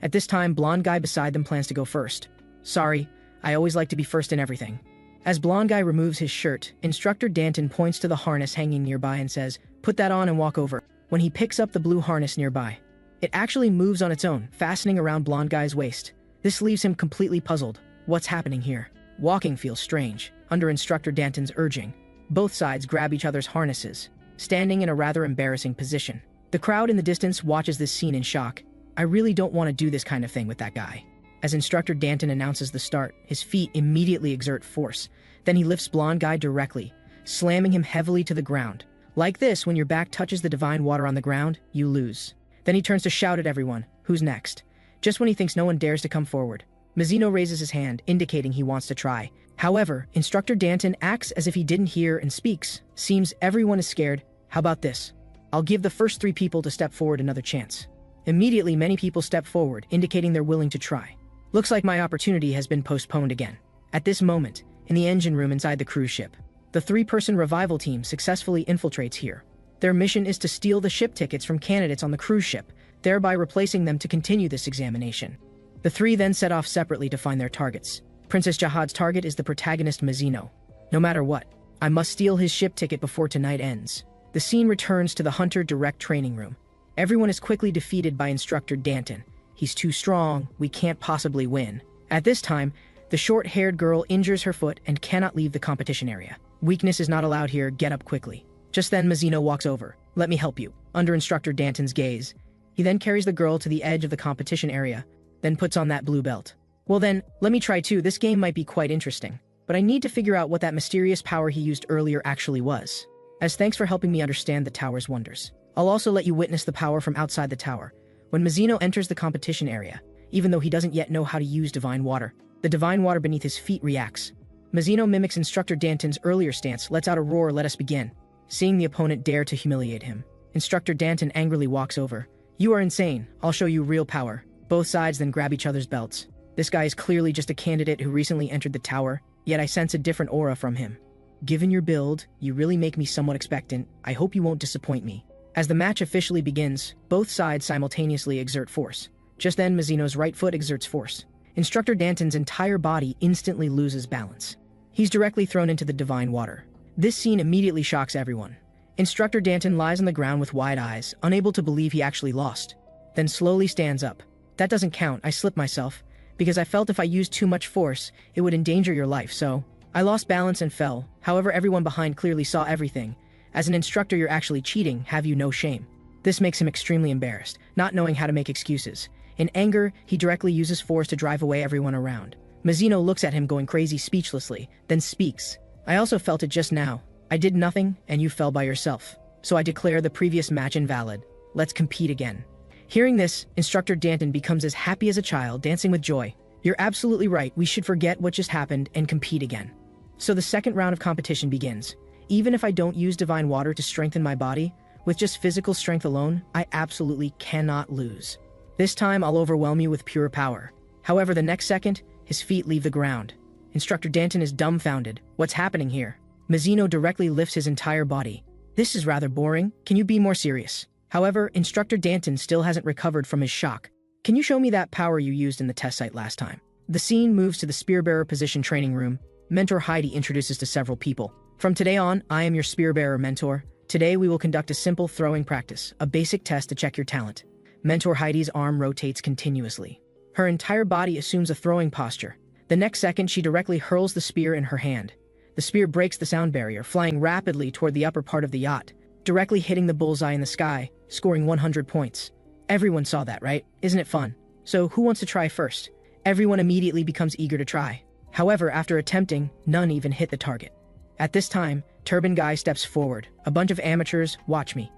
[SPEAKER 1] At this time, blonde guy beside them plans to go first. Sorry, I always like to be first in everything. As blonde guy removes his shirt, instructor Danton points to the harness hanging nearby and says, put that on and walk over. When he picks up the blue harness nearby, it actually moves on its own, fastening around blonde guy's waist. This leaves him completely puzzled. What's happening here? Walking feels strange. Under instructor Danton's urging, both sides grab each other's harnesses, standing in a rather embarrassing position. The crowd in the distance watches this scene in shock. I really don't want to do this kind of thing with that guy. As instructor Danton announces the start, his feet immediately exert force. Then he lifts blonde guy directly, slamming him heavily to the ground. Like this, when your back touches the divine water on the ground, you lose. Then he turns to shout at everyone, who's next? Just when he thinks no one dares to come forward, Mazino raises his hand, indicating he wants to try. However, instructor Danton acts as if he didn't hear and speaks. Seems everyone is scared. How about this? I'll give the first 3 people to step forward another chance. Immediately, many people step forward, indicating they're willing to try. Looks like my opportunity has been postponed again. At this moment, in the engine room inside the cruise ship, The three-person revival team successfully infiltrates here. Their mission is to steal the ship tickets from candidates on the cruise ship, thereby replacing them to continue this examination. The three then set off separately to find their targets. Princess Jahad's target is the protagonist Mazino. No matter what, I must steal his ship ticket before tonight ends. The scene returns to the Hunter Direct training room. Everyone is quickly defeated by Instructor Danton. He's too strong, we can't possibly win. At this time, the short-haired girl injures her foot and cannot leave the competition area. Weakness is not allowed here, get up quickly. Just then Mazino walks over. Let me help you. Under Instructor Danton's gaze, he then carries the girl to the edge of the competition area, then puts on that blue belt. Well then, let me try too, this game might be quite interesting. But I need to figure out what that mysterious power he used earlier actually was. As thanks for helping me understand the tower's wonders. I'll also let you witness the power from outside the tower. When Mazino enters the competition area, even though he doesn't yet know how to use divine water, the divine water beneath his feet reacts. Mazino mimics Instructor Danton's earlier stance, lets out a roar, let us begin. Seeing the opponent dare to humiliate him, Instructor Danton angrily walks over. You are insane, I'll show you real power. Both sides then grab each other's belts. This guy is clearly just a candidate who recently entered the tower, yet I sense a different aura from him. Given your build, you really make me somewhat expectant. I hope you won't disappoint me. As the match officially begins, both sides simultaneously exert force. Just then, Mazino's right foot exerts force. Instructor Danton's entire body instantly loses balance. He's directly thrown into the divine water. This scene immediately shocks everyone. Instructor Danton lies on the ground with wide eyes, unable to believe he actually lost. Then slowly stands up. That doesn't count, I slipped myself, because I felt if I used too much force, it would endanger your life, so I lost balance and fell. However, everyone behind clearly saw everything. As an instructor, you're actually cheating, have you no shame? This makes him extremely embarrassed, not knowing how to make excuses. In anger, he directly uses force to drive away everyone around. Mazino looks at him going crazy speechlessly, then speaks. I also felt it just now. I did nothing, and you fell by yourself. So I declare the previous match invalid. Let's compete again. Hearing this, Instructor Danton becomes as happy as a child, dancing with joy. You're absolutely right, we should forget what just happened and compete again. So the second round of competition begins. Even if I don't use divine water to strengthen my body, with just physical strength alone, I absolutely cannot lose. This time I'll overwhelm you with pure power. However, the next second, his feet leave the ground. Instructor Danton is dumbfounded. What's happening here? Mazino directly lifts his entire body. This is rather boring, can you be more serious? However, Instructor Danton still hasn't recovered from his shock. Can you show me that power you used in the test site last time? The scene moves to the spearbearer position training room. Mentor Heidi introduces to several people. From today on, I am your spearbearer mentor. Today we will conduct a simple throwing practice, a basic test to check your talent. Mentor Heidi's arm rotates continuously. Her entire body assumes a throwing posture. The next second, she directly hurls the spear in her hand. The spear breaks the sound barrier, flying rapidly toward the upper part of the yacht, directly hitting the bullseye in the sky, scoring 100 points. Everyone saw that, right? Isn't it fun? So who wants to try first? Everyone immediately becomes eager to try. However, after attempting, none even hit the target. At this time, Turban Guy steps forward. A bunch of amateurs, watch me.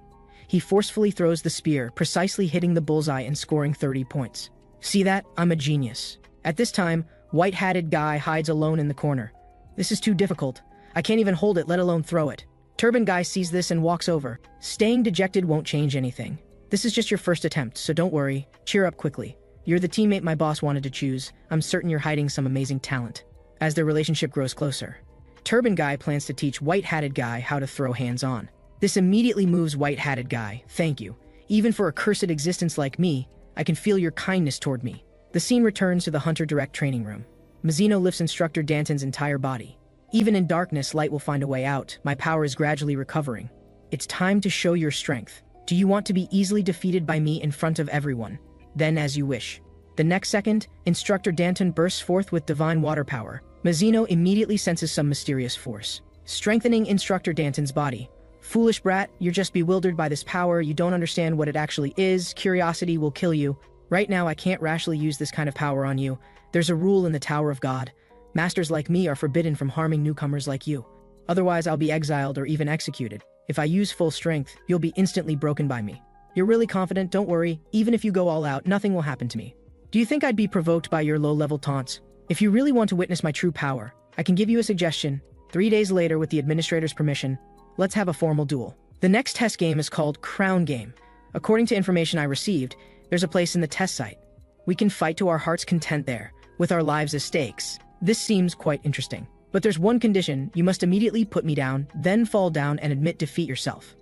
[SPEAKER 1] He forcefully throws the spear, precisely hitting the bullseye and scoring 30 points. See that? I'm a genius. At this time, White-Hatted Guy hides alone in the corner. This is too difficult. I can't even hold it, let alone throw it. Turban Guy sees this and walks over. Staying dejected won't change anything. This is just your first attempt, so don't worry. Cheer up quickly. You're the teammate my boss wanted to choose. I'm certain you're hiding some amazing talent. As their relationship grows closer, Turban Guy plans to teach White-Hatted Guy how to throw hands-on. This immediately moves White-Hatted Guy. Thank you. Even for a cursed existence like me, I can feel your kindness toward me. The scene returns to the Hunter Direct training room. Mazino lifts Instructor Danton's entire body. Even in darkness, light will find a way out. My power is gradually recovering. It's time to show your strength. Do you want to be easily defeated by me in front of everyone? Then as you wish. The next second, Instructor Danton bursts forth with divine water power. Mazino immediately senses some mysterious force, strengthening Instructor Danton's body. Foolish brat, you're just bewildered by this power, you don't understand what it actually is, curiosity will kill you. Right now I can't rashly use this kind of power on you. There's a rule in the Tower of God. Masters like me are forbidden from harming newcomers like you. Otherwise I'll be exiled or even executed. If I use full strength, you'll be instantly broken by me. You're really confident, don't worry. Even if you go all out, nothing will happen to me. Do you think I'd be provoked by your low-level taunts? If you really want to witness my true power, I can give you a suggestion. 3 days later, with the administrator's permission, let's have a formal duel. The next test game is called Crown Game. According to information I received, there's a place in the test site. We can fight to our heart's content there, with our lives as stakes. This seems quite interesting. But there's one condition: you must immediately put me down, then fall down and admit defeat yourself.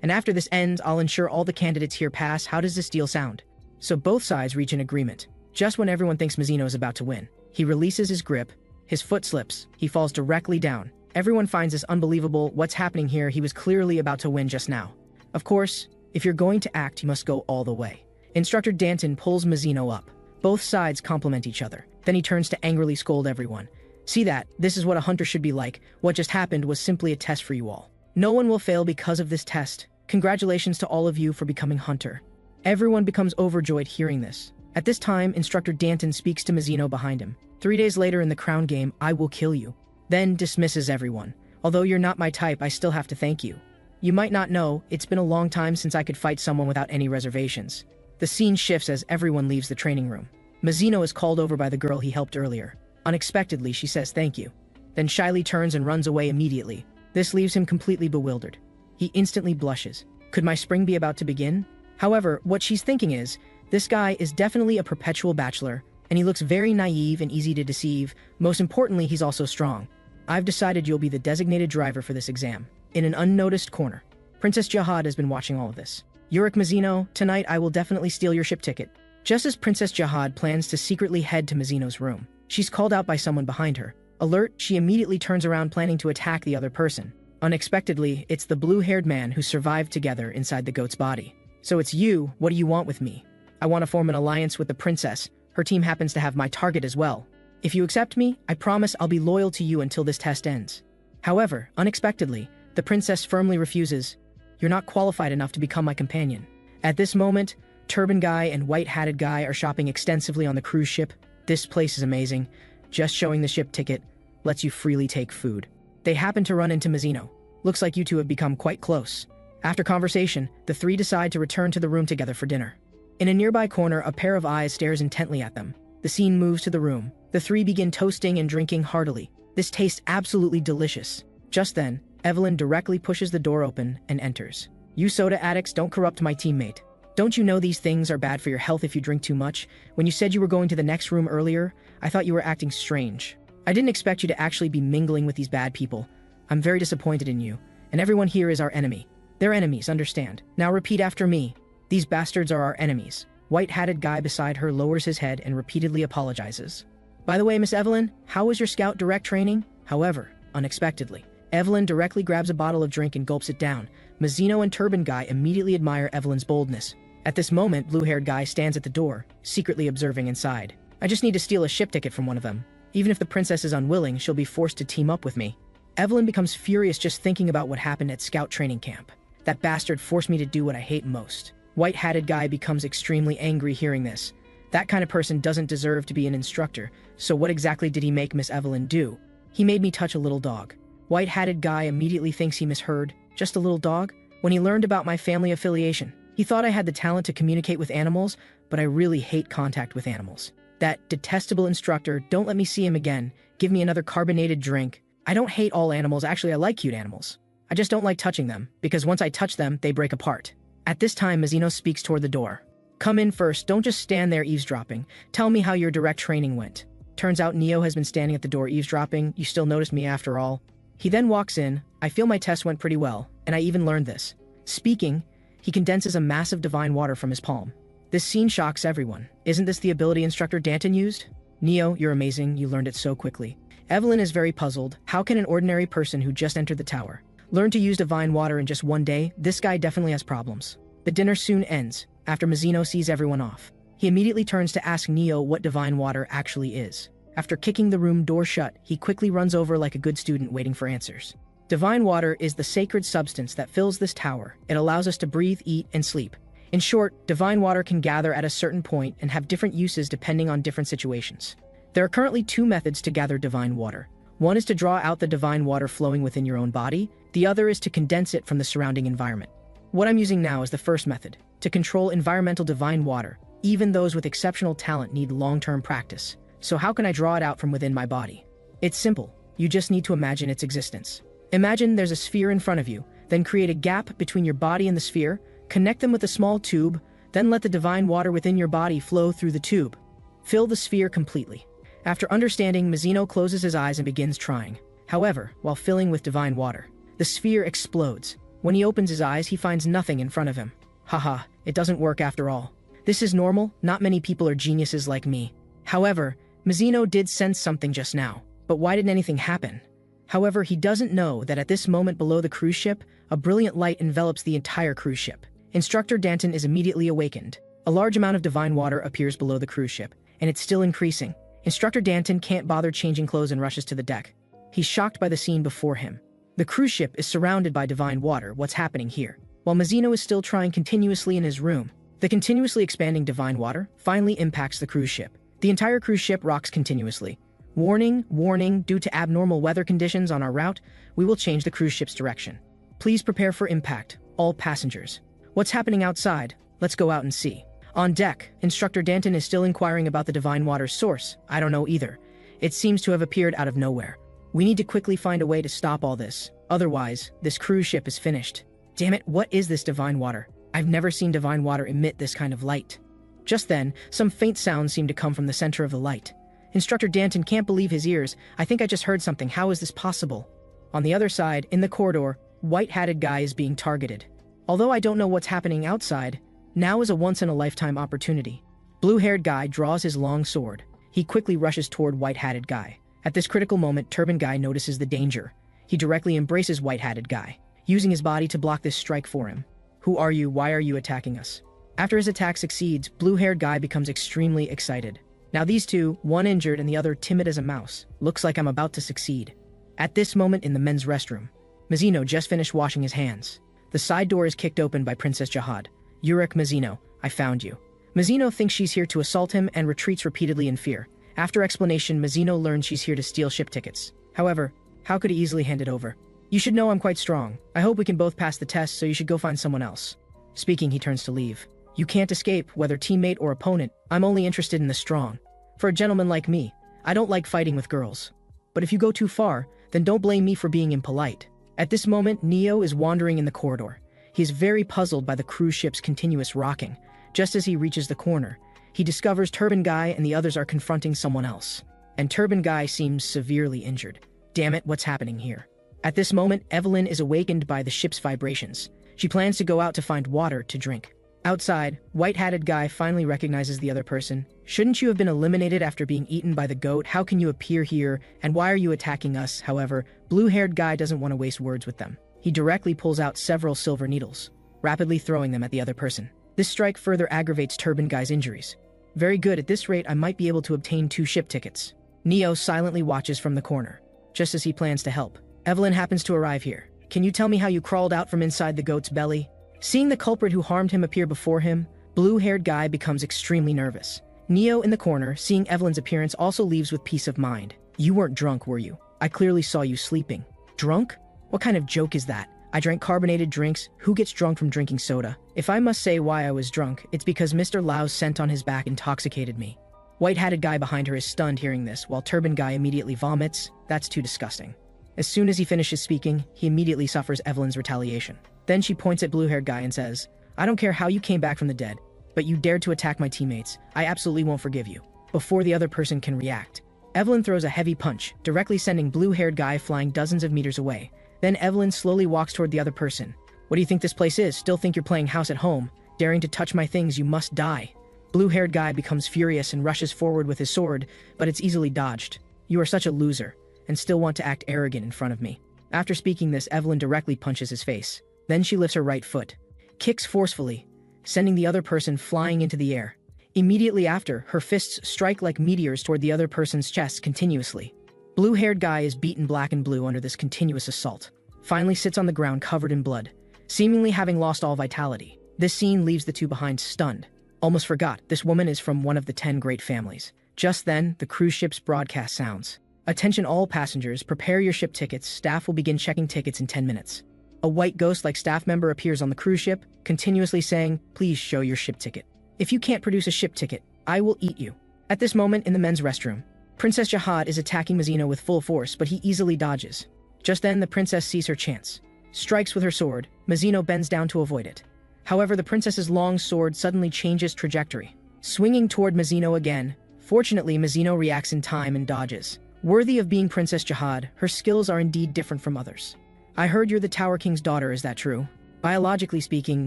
[SPEAKER 1] And after this ends, I'll ensure all the candidates here pass. How does this deal sound? So both sides reach an agreement. Just when everyone thinks Mazino is about to win, he releases his grip, his foot slips, he falls directly down. Everyone finds this unbelievable. What's happening here? He was clearly about to win just now. Of course, if you're going to act, you must go all the way. Instructor Danton pulls Mazino up. Both sides compliment each other. Then he turns to angrily scold everyone. See that? This is what a hunter should be like. What just happened was simply a test for you all. No one will fail because of this test. Congratulations to all of you for becoming hunter. Everyone becomes overjoyed hearing this. At this time, Instructor Danton speaks to Mazino behind him. 3 days later in the crown game, I will kill you. Then dismisses everyone. Although you're not my type, I still have to thank you. You might not know, it's been a long time since I could fight someone without any reservations. The scene shifts as everyone leaves the training room. Mazino is called over by the girl he helped earlier. Unexpectedly, she says thank you. Then shyly turns and runs away immediately. This leaves him completely bewildered. He instantly blushes. Could my spring be about to begin? However, what she's thinking is, this guy is definitely a perpetual bachelor, and he looks very naive and easy to deceive. Most importantly, he's also strong. I've decided you'll be the designated driver for this exam. In an unnoticed corner, Princess Jihad has been watching all of this. Urek Mazino, tonight I will definitely steal your ship ticket. Just as Princess Jihad plans to secretly head to Mazino's room, she's called out by someone behind her. Alert, she immediately turns around planning to attack the other person. Unexpectedly, it's the blue-haired man who survived together inside the goat's body. So it's you, what do you want with me? I want to form an alliance with the princess. Her team happens to have my target as well. If you accept me, I promise I'll be loyal to you until this test ends. However, unexpectedly, the princess firmly refuses. You're not qualified enough to become my companion. At this moment, Turban Guy and White-Hatted Guy are shopping extensively on the cruise ship. This place is amazing. Just showing the ship ticket lets you freely take food. They happen to run into Mazino. Looks like you two have become quite close. After conversation, the three decide to return to the room together for dinner. In a nearby corner, a pair of eyes stares intently at them. The scene moves to the room. The three begin toasting and drinking heartily. This tastes absolutely delicious. Just then, Evelyn directly pushes the door open and enters. You soda addicts, don't corrupt my teammate. Don't you know these things are bad for your health if you drink too much? When you said you were going to the next room earlier, I thought you were acting strange. I didn't expect you to actually be mingling with these bad people. I'm very disappointed in you, and everyone here is our enemy. They're enemies, understand? Now repeat after me. These bastards are our enemies. White-hatted guy beside her lowers his head and repeatedly apologizes. By the way, Miss Evelyn, how was your scout direct training? However, unexpectedly, Evelyn directly grabs a bottle of drink and gulps it down. Mazino and Turban Guy immediately admire Evelyn's boldness. At this moment, blue-haired guy stands at the door, secretly observing inside. I just need to steal a ship ticket from one of them. Even if the princess is unwilling, she'll be forced to team up with me. Evelyn becomes furious just thinking about what happened at scout training camp. That bastard forced me to do what I hate most. White-hatted guy becomes extremely angry hearing this. That kind of person doesn't deserve to be an instructor, so what exactly did he make Miss Evelyn do? He made me touch a little dog. White-hatted guy immediately thinks he misheard. Just a little dog? When he learned about my family affiliation, he thought I had the talent to communicate with animals, but I really hate contact with animals. That detestable instructor, don't let me see him again. Give me another carbonated drink. I don't hate all animals, actually I like cute animals. I just don't like touching them, because once I touch them, they break apart. At this time, Mazino speaks toward the door. Come in first, don't just stand there eavesdropping. Tell me how your direct training went. Turns out Neo has been standing at the door eavesdropping. You still noticed me after all. He then walks in. I feel my test went pretty well, and I even learned this. Speaking, he condenses a massive divine water from his palm. This scene shocks everyone. Isn't this the ability Instructor Danton used? Neo, you're amazing, you learned it so quickly. Evelyn is very puzzled. How can an ordinary person who just entered the tower learn to use divine water in just one day? This guy definitely has problems. The dinner soon ends. After Mazino sees everyone off, he immediately turns to ask Neo what divine water actually is. After kicking the room door shut, he quickly runs over like a good student waiting for answers. Divine water is the sacred substance that fills this tower. It allows us to breathe, eat, and sleep. In short, divine water can gather at a certain point and have different uses depending on different situations. There are currently two methods to gather divine water. One is to draw out the divine water flowing within your own body. The other is to condense it from the surrounding environment. What I'm using now is the first method. To control environmental divine water, even those with exceptional talent need long-term practice. So how can I draw it out from within my body? It's simple. You just need to imagine its existence. Imagine there's a sphere in front of you, then create a gap between your body and the sphere, connect them with a small tube, then let the divine water within your body flow through the tube. Fill the sphere completely. After understanding, Mazino closes his eyes and begins trying. However, while filling with divine water, the sphere explodes. When he opens his eyes, he finds nothing in front of him. Haha, it doesn't work after all. This is normal, not many people are geniuses like me. However, Mazino did sense something just now, but why didn't anything happen? However, he doesn't know that at this moment below the cruise ship, a brilliant light envelops the entire cruise ship. Instructor Danton is immediately awakened. A large amount of divine water appears below the cruise ship, and it's still increasing. Instructor Danton can't bother changing clothes and rushes to the deck. He's shocked by the scene before him. The cruise ship is surrounded by divine water. What's happening here? While Mazino is still trying continuously in his room, the continuously expanding divine water finally impacts the cruise ship. The entire cruise ship rocks continuously. Warning, warning, due to abnormal weather conditions on our route, we will change the cruise ship's direction. Please prepare for impact, all passengers. What's happening outside? Let's go out and see. On deck, Instructor Danton is still inquiring about the divine water's source. I don't know either. It seems to have appeared out of nowhere. We need to quickly find a way to stop all this. Otherwise, this cruise ship is finished. Damn it, what is this divine water? I've never seen divine water emit this kind of light. Just then, some faint sounds seemed to come from the center of the light. Instructor Danton can't believe his ears. I think I just heard something. How is this possible? On the other side, in the corridor, white-hatted guy is being targeted. Although I don't know what's happening outside, now is a once-in-a-lifetime opportunity. Blue-haired guy draws his long sword. He quickly rushes toward white-hatted guy. At this critical moment, turban guy notices the danger. He directly embraces white-hatted guy, using his body to block this strike for him. Who are you? Why are you attacking us? After his attack succeeds, blue-haired guy becomes extremely excited. Now these two, one injured and the other timid as a mouse. Looks like I'm about to succeed. At this moment in the men's restroom, Mazino just finished washing his hands. The side door is kicked open by Princess Jihad. Urek Mazino, I found you. Mazino thinks she's here to assault him and retreats repeatedly in fear. After explanation, Mazino learns she's here to steal ship tickets. However, how could he easily hand it over? You should know I'm quite strong. I hope we can both pass the test, so you should go find someone else. Speaking, he turns to leave. You can't escape, whether teammate or opponent. I'm only interested in the strong. For a gentleman like me, I don't like fighting with girls. But if you go too far, then don't blame me for being impolite. At this moment, Neo is wandering in the corridor. He is very puzzled by the cruise ship's continuous rocking. Just as he reaches the corner, he discovers Turban Guy and the others are confronting someone else. And Turban Guy seems severely injured. Damn it, what's happening here? At this moment, Evelyn is awakened by the ship's vibrations. She plans to go out to find water to drink. Outside, white-hatted guy finally recognizes the other person. Shouldn't you have been eliminated after being eaten by the goat? How can you appear here, and why are you attacking us? However, blue-haired guy doesn't want to waste words with them. He directly pulls out several silver needles, rapidly throwing them at the other person. This strike further aggravates Turban Guy's injuries. Very good, at this rate I might be able to obtain 2 ship tickets. Neo silently watches from the corner. Just as he plans to help, Evelyn happens to arrive here. Can you tell me how you crawled out from inside the goat's belly? Seeing the culprit who harmed him appear before him, blue-haired guy becomes extremely nervous. Neo in the corner, seeing Evelyn's appearance, also leaves with peace of mind. You weren't drunk, were you? I clearly saw you sleeping. Drunk? What kind of joke is that? I drank carbonated drinks. Who gets drunk from drinking soda? If I must say why I was drunk, it's because Mr. Lau's scent on his back intoxicated me. White-hatted guy behind her is stunned hearing this, while Turban Guy immediately vomits. That's too disgusting. As soon as he finishes speaking, he immediately suffers Evelyn's retaliation. Then she points at blue-haired guy and says, I don't care how you came back from the dead, but you dared to attack my teammates. I absolutely won't forgive you. Before the other person can react, Evelyn throws a heavy punch, directly sending blue-haired guy flying dozens of meters away. Then Evelyn slowly walks toward the other person. What do you think this place is? Still think you're playing house at home? Daring to touch my things, you must die. Blue-haired guy becomes furious and rushes forward with his sword, but it's easily dodged. You are such a loser, and still want to act arrogant in front of me. After speaking this, Evelyn directly punches his face. Then she lifts her right foot, kicks forcefully, sending the other person flying into the air. Immediately after, her fists strike like meteors toward the other person's chest continuously. Blue-haired guy is beaten black and blue under this continuous assault. Finally sits on the ground covered in blood, seemingly having lost all vitality. This scene leaves the two behind stunned. Almost forgot, this woman is from one of the 10 great families. Just then, the cruise ship's broadcast sounds. Attention all passengers, prepare your ship tickets. Staff will begin checking tickets in 10 minutes. A white ghost-like staff member appears on the cruise ship, continuously saying, please show your ship ticket. If you can't produce a ship ticket, I will eat you. At this moment in the men's restroom, Princess Jihad is attacking Mazino with full force, but he easily dodges. Just then, the princess sees her chance. Strikes with her sword, Mazino bends down to avoid it. However, the princess's long sword suddenly changes trajectory, swinging toward Mazino again. Fortunately, Mazino reacts in time and dodges. Worthy of being Princess Jihad, her skills are indeed different from others. I heard you're the Tower King's daughter, is that true? Biologically speaking,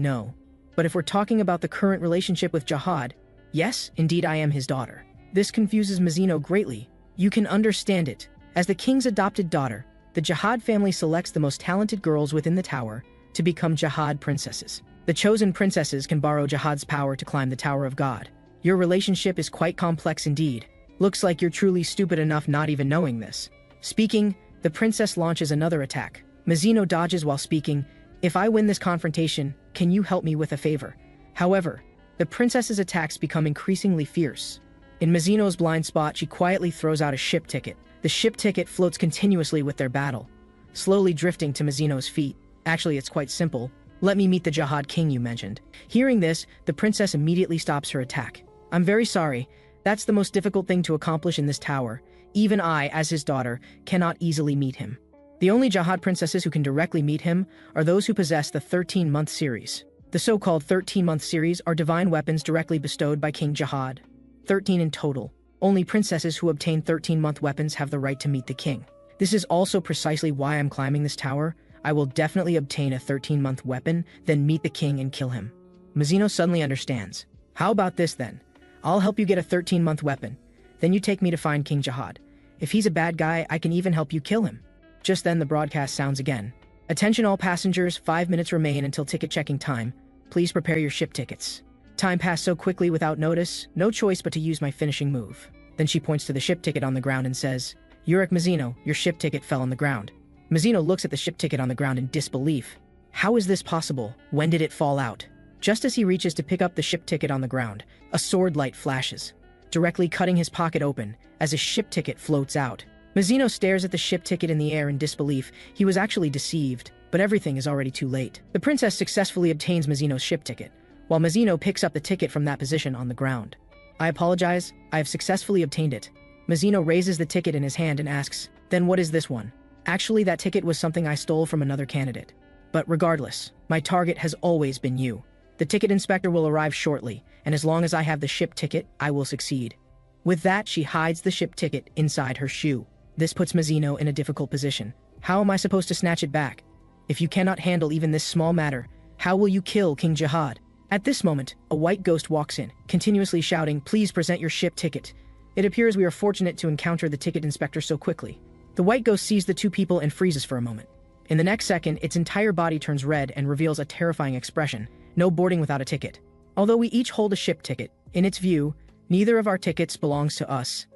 [SPEAKER 1] no. But if we're talking about the current relationship with Jihad, yes, indeed I am his daughter. This confuses Mazino greatly. You can understand it. As the king's adopted daughter, the Jihad family selects the most talented girls within the tower to become Jihad princesses. The chosen princesses can borrow Jihad's power to climb the Tower of God. Your relationship is quite complex indeed. Looks like you're truly stupid enough not even knowing this. Speaking, the princess launches another attack. Mazino dodges while speaking, "If I win this confrontation, can you help me with a favor?" However, the princess's attacks become increasingly fierce. In Mazino's blind spot, she quietly throws out a ship ticket. The ship ticket floats continuously with their battle, slowly drifting to Mazino's feet. Actually, it's quite simple. "Let me meet the Jihad King you mentioned." Hearing this, the princess immediately stops her attack. "I'm very sorry. That's the most difficult thing to accomplish in this tower. Even I, as his daughter, cannot easily meet him. The only Jihad princesses who can directly meet him are those who possess the 13-month series. The so-called 13-month series are divine weapons directly bestowed by King Jihad. 13 in total. Only princesses who obtain 13-month weapons have the right to meet the king. This is also precisely why I'm climbing this tower. I will definitely obtain a 13-month weapon, then meet the king and kill him." Mazino suddenly understands. "How about this then? I'll help you get a 13-month weapon. Then you take me to find King Jihad. If he's a bad guy, I can even help you kill him." Just then the broadcast sounds again. "Attention all passengers, 5 minutes remain until ticket checking time. Please prepare your ship tickets." Time passed so quickly without notice, no choice but to use my finishing move. Then she points to the ship ticket on the ground and says, "Urek Mazino, your ship ticket fell on the ground." Mazino looks at the ship ticket on the ground in disbelief. How is this possible? When did it fall out? Just as he reaches to pick up the ship ticket on the ground, a sword light flashes, directly cutting his pocket open as a ship ticket floats out. Mazino stares at the ship ticket in the air in disbelief. He was actually deceived, but everything is already too late. The princess successfully obtains Mazino's ship ticket, while Mazino picks up the ticket from that position on the ground. "I apologize, I have successfully obtained it." Mazino raises the ticket in his hand and asks, "Then what is this one?" "Actually, that ticket was something I stole from another candidate. But regardless, my target has always been you. The ticket inspector will arrive shortly, and as long as I have the ship ticket, I will succeed." With that, she hides the ship ticket inside her shoe. This puts Mazino in a difficult position. How am I supposed to snatch it back? If you cannot handle even this small matter, how will you kill King Jihad? At this moment, a white ghost walks in, continuously shouting, "Please present your ship ticket." It appears we are fortunate to encounter the ticket inspector so quickly. The white ghost sees the two people and freezes for a moment. In the next second, its entire body turns red and reveals a terrifying expression: "No boarding without a ticket." Although we each hold a ship ticket, in its view, neither of our tickets belongs to us.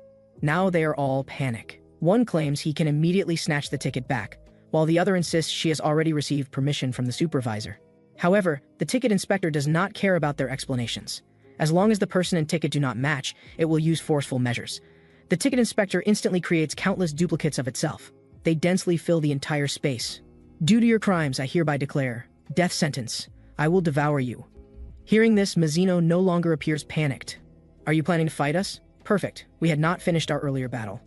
[SPEAKER 1] Now they are all panic. One claims he can immediately snatch the ticket back, while the other insists she has already received permission from the supervisor. However, the ticket inspector does not care about their explanations. As long as the person and ticket do not match, it will use forceful measures. The ticket inspector instantly creates countless duplicates of itself. They densely fill the entire space. "Due to your crimes, I hereby declare death sentence. I will devour you." Hearing this, Mazino no longer appears panicked. "Are you planning to fight us?" "Perfect. We had not finished our earlier battle."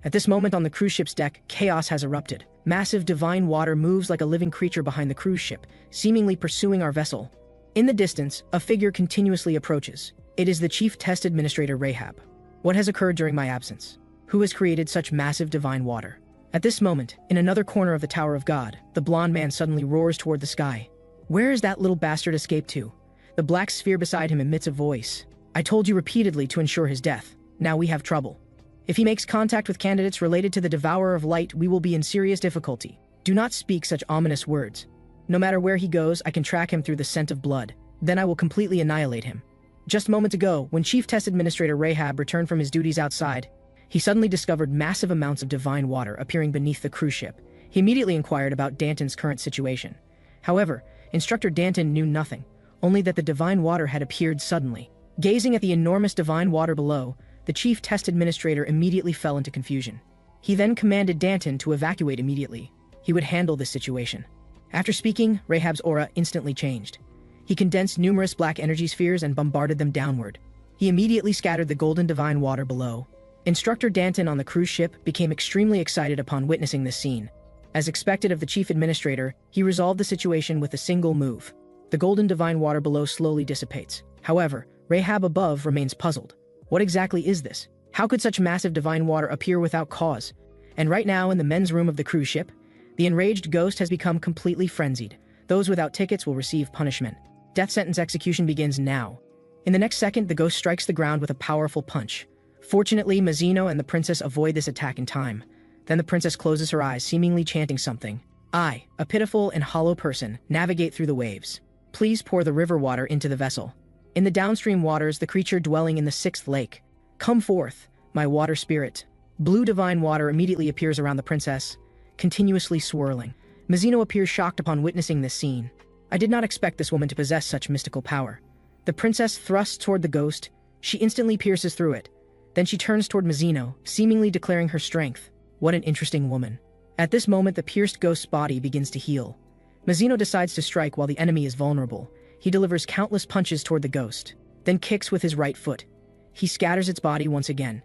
[SPEAKER 1] At this moment on the cruise ship's deck, chaos has erupted. Massive divine water moves like a living creature behind the cruise ship, seemingly pursuing our vessel. In the distance, a figure continuously approaches. It is the Chief Test Administrator Rahab. What has occurred during my absence? Who has created such massive divine water? At this moment, in another corner of the Tower of God, the blonde man suddenly roars toward the sky. Where is that little bastard escaped to? The black sphere beside him emits a voice. "I told you repeatedly to ensure his death. Now we have trouble. If he makes contact with candidates related to the Devourer of Light, we will be in serious difficulty. Do not speak such ominous words. No matter where he goes, I can track him through the scent of blood. Then I will completely annihilate him." Just moments ago, when Chief Test Administrator Rahab returned from his duties outside, he suddenly discovered massive amounts of divine water appearing beneath the cruise ship. He immediately inquired about Danton's current situation. However, Instructor Danton knew nothing, only that the divine water had appeared suddenly. Gazing at the enormous divine water below, the Chief Test Administrator immediately fell into confusion. He then commanded Danton to evacuate immediately. He would handle this situation. After speaking, Rahab's aura instantly changed. He condensed numerous black energy spheres and bombarded them downward. He immediately scattered the golden divine water below. Instructor Danton on the cruise ship became extremely excited upon witnessing this scene. As expected of the Chief Administrator, he resolved the situation with a single move. The golden divine water below slowly dissipates. However, Rahab above remains puzzled. What exactly is this? How could such massive divine water appear without cause? And right now, in the men's room of the cruise ship, the enraged ghost has become completely frenzied. Those without tickets will receive punishment. Death sentence execution begins now. In the next second, the ghost strikes the ground with a powerful punch. Fortunately, Mazino and the princess avoid this attack in time. Then the princess closes her eyes, seemingly chanting something. I, a pitiful and hollow person, navigate through the waves. Please pour the river water into the vessel. In the downstream waters, the creature dwelling in the sixth lake. Come forth, my water spirit. Blue divine water immediately appears around the princess, continuously swirling. Mazino appears shocked upon witnessing this scene. I did not expect this woman to possess such mystical power. The princess thrusts toward the ghost. She instantly pierces through it. Then she turns toward Mazino, seemingly declaring her strength. What an interesting woman. At this moment, the pierced ghost's body begins to heal. Mazino decides to strike while the enemy is vulnerable. He delivers countless punches toward the ghost, then kicks with his right foot. He scatters its body once again.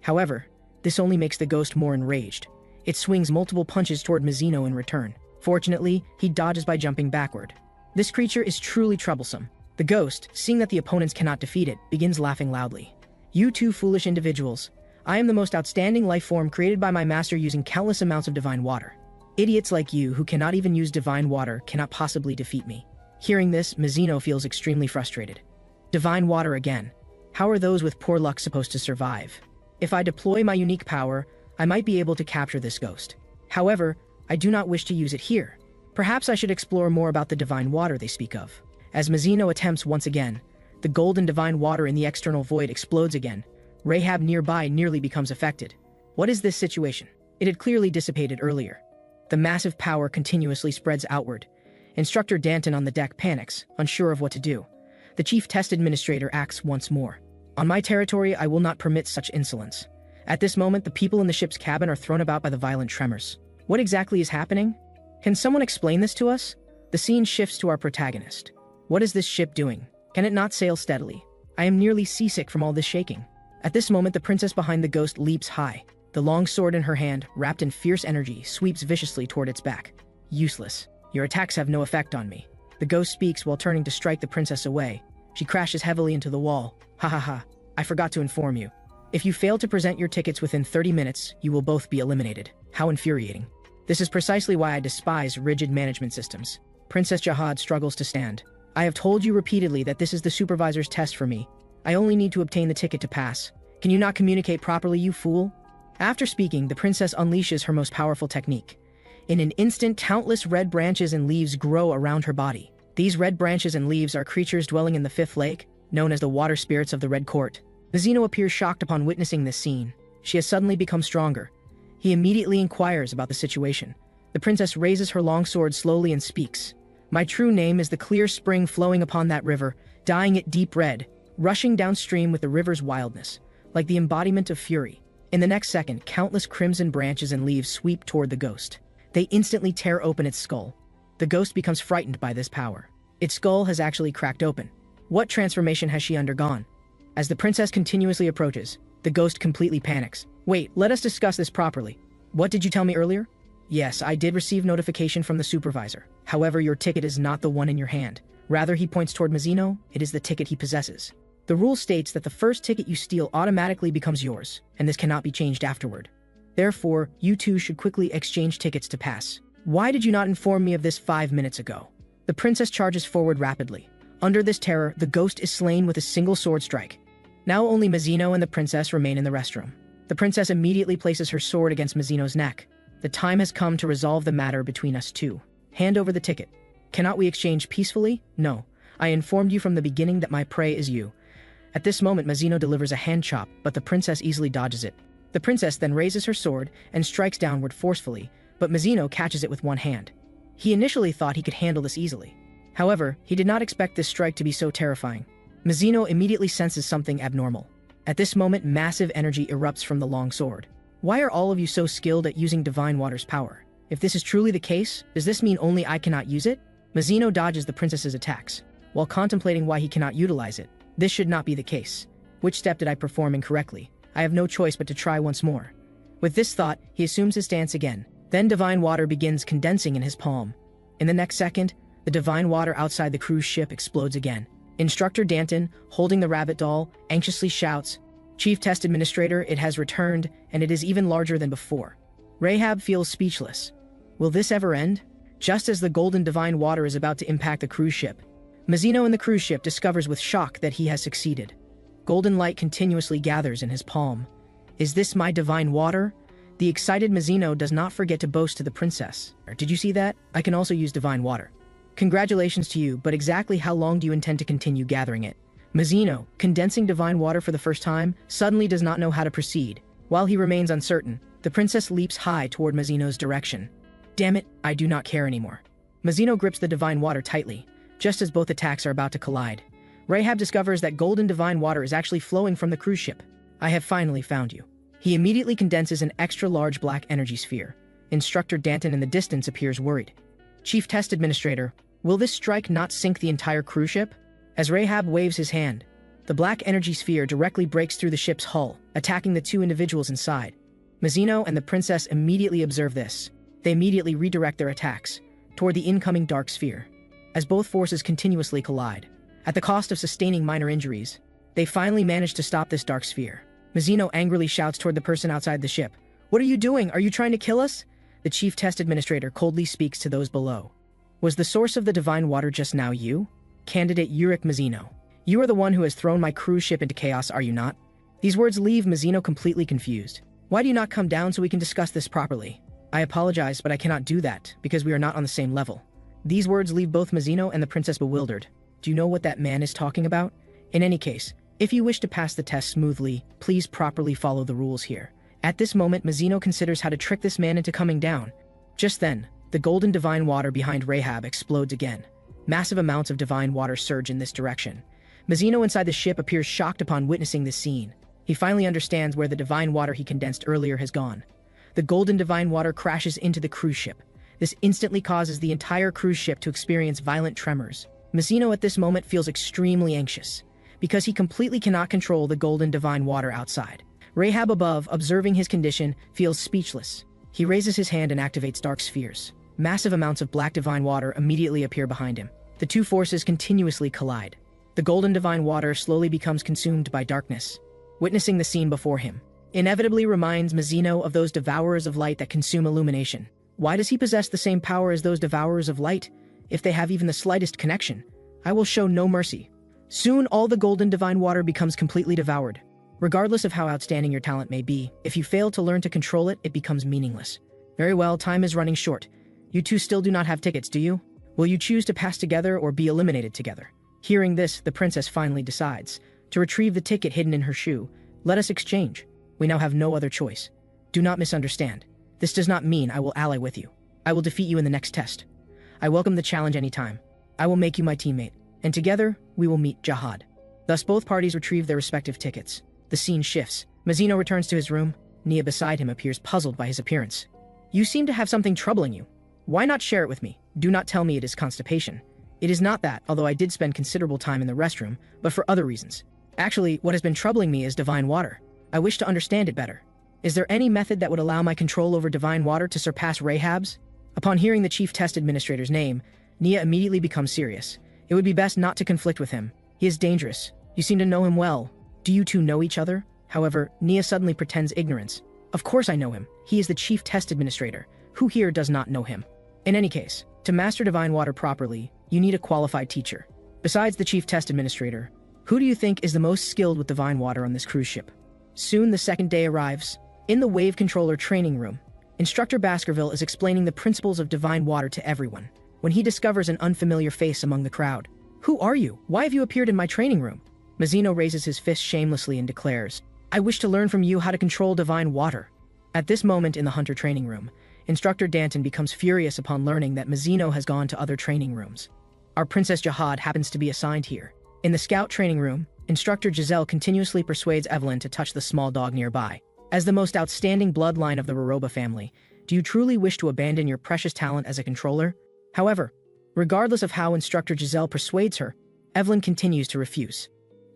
[SPEAKER 1] However, this only makes the ghost more enraged. It swings multiple punches toward Mazino in return. Fortunately, he dodges by jumping backward. This creature is truly troublesome. The ghost, seeing that the opponents cannot defeat it, begins laughing loudly. You two foolish individuals. I am the most outstanding life form created by my master using countless amounts of divine water. Idiots like you who cannot even use divine water cannot possibly defeat me. Hearing this, Mazino feels extremely frustrated. Divine water again. How are those with poor luck supposed to survive? If I deploy my unique power, I might be able to capture this ghost. However, I do not wish to use it here. Perhaps I should explore more about the divine water they speak of. As Mazino attempts once again, the golden divine water in the external void explodes again. Rahab nearby nearly becomes affected. What is this situation? It had clearly dissipated earlier. The massive power continuously spreads outward. Instructor Danton on the deck panics, unsure of what to do. The chief test administrator acts once more. On my territory, I will not permit such insolence. At this moment, the people in the ship's cabin are thrown about by the violent tremors. What exactly is happening? Can someone explain this to us? The scene shifts to our protagonist. What is this ship doing? Can it not sail steadily? I am nearly seasick from all this shaking. At this moment, the princess behind the ghost leaps high. The long sword in her hand, wrapped in fierce energy, sweeps viciously toward its back. Useless. Your attacks have no effect on me. The ghost speaks while turning to strike the princess away. She crashes heavily into the wall. Ha ha ha. I forgot to inform you. If you fail to present your tickets within 30 minutes, you will both be eliminated. How infuriating. This is precisely why I despise rigid management systems. Princess Jihad struggles to stand. I have told you repeatedly that this is the supervisor's test for me. I only need to obtain the ticket to pass. Can you not communicate properly, you fool? After speaking, the princess unleashes her most powerful technique. In an instant, countless red branches and leaves grow around her body. These red branches and leaves are creatures dwelling in the fifth lake, known as the water spirits of the Red Court. Mazino appears shocked upon witnessing this scene. She has suddenly become stronger. He immediately inquires about the situation. The princess raises her long sword slowly and speaks. My true name is the clear spring flowing upon that river, dyeing it deep red, rushing downstream with the river's wildness, like the embodiment of fury. In the next second, countless crimson branches and leaves sweep toward the ghost. They instantly tear open its skull. The ghost becomes frightened by this power. Its skull has actually cracked open. What transformation has she undergone? As the princess continuously approaches, the ghost completely panics. Wait, let us discuss this properly. What did you tell me earlier? Yes, I did receive notification from the supervisor. However, your ticket is not the one in your hand. Rather, he points toward Mazino. It is the ticket he possesses. The rule states that the first ticket you steal automatically becomes yours, and this cannot be changed afterward. Therefore, you two should quickly exchange tickets to pass. Why did you not inform me of this 5 minutes ago? The princess charges forward rapidly. Under this terror, the ghost is slain with a single sword strike. Now only Mazino and the princess remain in the restroom. The princess immediately places her sword against Mazino's neck. The time has come to resolve the matter between us two. Hand over the ticket. Cannot we exchange peacefully? No. I informed you from the beginning that my prey is you. At this moment, Mazino delivers a hand chop, but the princess easily dodges it. The princess then raises her sword and strikes downward forcefully, but Mazino catches it with one hand. He initially thought he could handle this easily. However, he did not expect this strike to be so terrifying. Mazino immediately senses something abnormal. At this moment, massive energy erupts from the long sword. Why are all of you so skilled at using divine water's power? If this is truly the case, does this mean only I cannot use it? Mazino dodges the princess's attacks, while contemplating why he cannot utilize it. This should not be the case. Which step did I perform incorrectly? I have no choice but to try once more. With this thought, he assumes his stance again. Then divine water begins condensing in his palm. In the next second, the divine water outside the cruise ship explodes again. Instructor Danton, holding the rabbit doll, anxiously shouts, Chief Test Administrator, it has returned, and it is even larger than before. Rahab feels speechless. Will this ever end? Just as the golden divine water is about to impact the cruise ship, Mazino in the cruise ship discovers with shock that he has succeeded. Golden light continuously gathers in his palm. Is this my divine water? The excited Mazino does not forget to boast to the princess. Did you see that? I can also use divine water. Congratulations to you, but exactly how long do you intend to continue gathering it? Mazino, condensing divine water for the first time, suddenly does not know how to proceed. While he remains uncertain, the princess leaps high toward Mazino's direction. Damn it, I do not care anymore. Mazino grips the divine water tightly, just as both attacks are about to collide. Rahab discovers that golden divine water is actually flowing from the cruise ship. I have finally found you. He immediately condenses an extra-large black energy sphere. Instructor Danton in the distance appears worried. Chief Test Administrator, will this strike not sink the entire cruise ship? As Rahab waves his hand, the black energy sphere directly breaks through the ship's hull, attacking the two individuals inside. Mazino and the princess immediately observe this. They immediately redirect their attacks toward the incoming dark sphere. As both forces continuously collide, at the cost of sustaining minor injuries, they finally manage to stop this dark sphere. Mazino angrily shouts toward the person outside the ship. What are you doing? Are you trying to kill us? The Chief Test Administrator coldly speaks to those below. Was the source of the divine water just now you? Candidate Urek Mazino. You are the one who has thrown my cruise ship into chaos, are you not? These words leave Mazino completely confused. Why do you not come down so we can discuss this properly? I apologize, but I cannot do that, because we are not on the same level. These words leave both Mazino and the princess bewildered. Do you know what that man is talking about? In any case, if you wish to pass the test smoothly, please properly follow the rules here. At this moment, Mazino considers how to trick this man into coming down. Just then, the golden divine water behind Rahab explodes again. Massive amounts of divine water surge in this direction. Mazino inside the ship appears shocked upon witnessing this scene. He finally understands where the divine water he condensed earlier has gone. The golden divine water crashes into the cruise ship. This instantly causes the entire cruise ship to experience violent tremors. Mazino at this moment feels extremely anxious, because he completely cannot control the golden divine water outside. Rahab above, observing his condition, feels speechless. He raises his hand and activates dark spheres. Massive amounts of black divine water immediately appear behind him. The two forces continuously collide. The golden divine water slowly becomes consumed by darkness. Witnessing the scene before him inevitably reminds Mazino of those devourers of light that consume illumination. Why does he possess the same power as those devourers of light? If they have even the slightest connection, I will show no mercy. Soon all the golden divine water becomes completely devoured. Regardless of how outstanding your talent may be, if you fail to learn to control it, it becomes meaningless. Very well, time is running short. You two still do not have tickets, do you? Will you choose to pass together or be eliminated together? Hearing this, the princess finally decides to retrieve the ticket hidden in her shoe. Let us exchange. We now have no other choice. Do not misunderstand. This does not mean I will ally with you. I will defeat you in the next test. I welcome the challenge anytime. I will make you my teammate, and together we will meet Jihad. Thus both parties retrieve their respective tickets. The scene shifts. Mazino returns to his room. Nia beside him appears puzzled by his appearance. You seem to have something troubling you. Why not share it with me? Do not tell me it is constipation. It is not that, although I did spend considerable time in the restroom, but for other reasons. Actually, what has been troubling me is divine water. I wish to understand it better. Is there any method that would allow my control over divine water to surpass Rahab's? Upon hearing the Chief Test Administrator's name, Nia immediately becomes serious. It would be best not to conflict with him. He is dangerous. You seem to know him well. Do you two know each other? However, Nia suddenly pretends ignorance. Of course I know him. He is the Chief Test Administrator. Who here does not know him? In any case, to master divine water properly, you need a qualified teacher. Besides the Chief Test Administrator, who do you think is the most skilled with divine water on this cruise ship? Soon the second day arrives. In the Wave Controller training room, Instructor Baskerville is explaining the principles of divine water to everyone, when he discovers an unfamiliar face among the crowd. Who are you? Why have you appeared in my training room? Mazino raises his fist shamelessly and declares, I wish to learn from you how to control divine water. At this moment in the Hunter training room, Instructor Danton becomes furious upon learning that Mazino has gone to other training rooms. Our Princess Jihad happens to be assigned here. In the Scout training room, Instructor Giselle continuously persuades Evelyn to touch the small dog nearby. As the most outstanding bloodline of the Roroba family, do you truly wish to abandon your precious talent as a controller? However, regardless of how Instructor Giselle persuades her, Evelyn continues to refuse.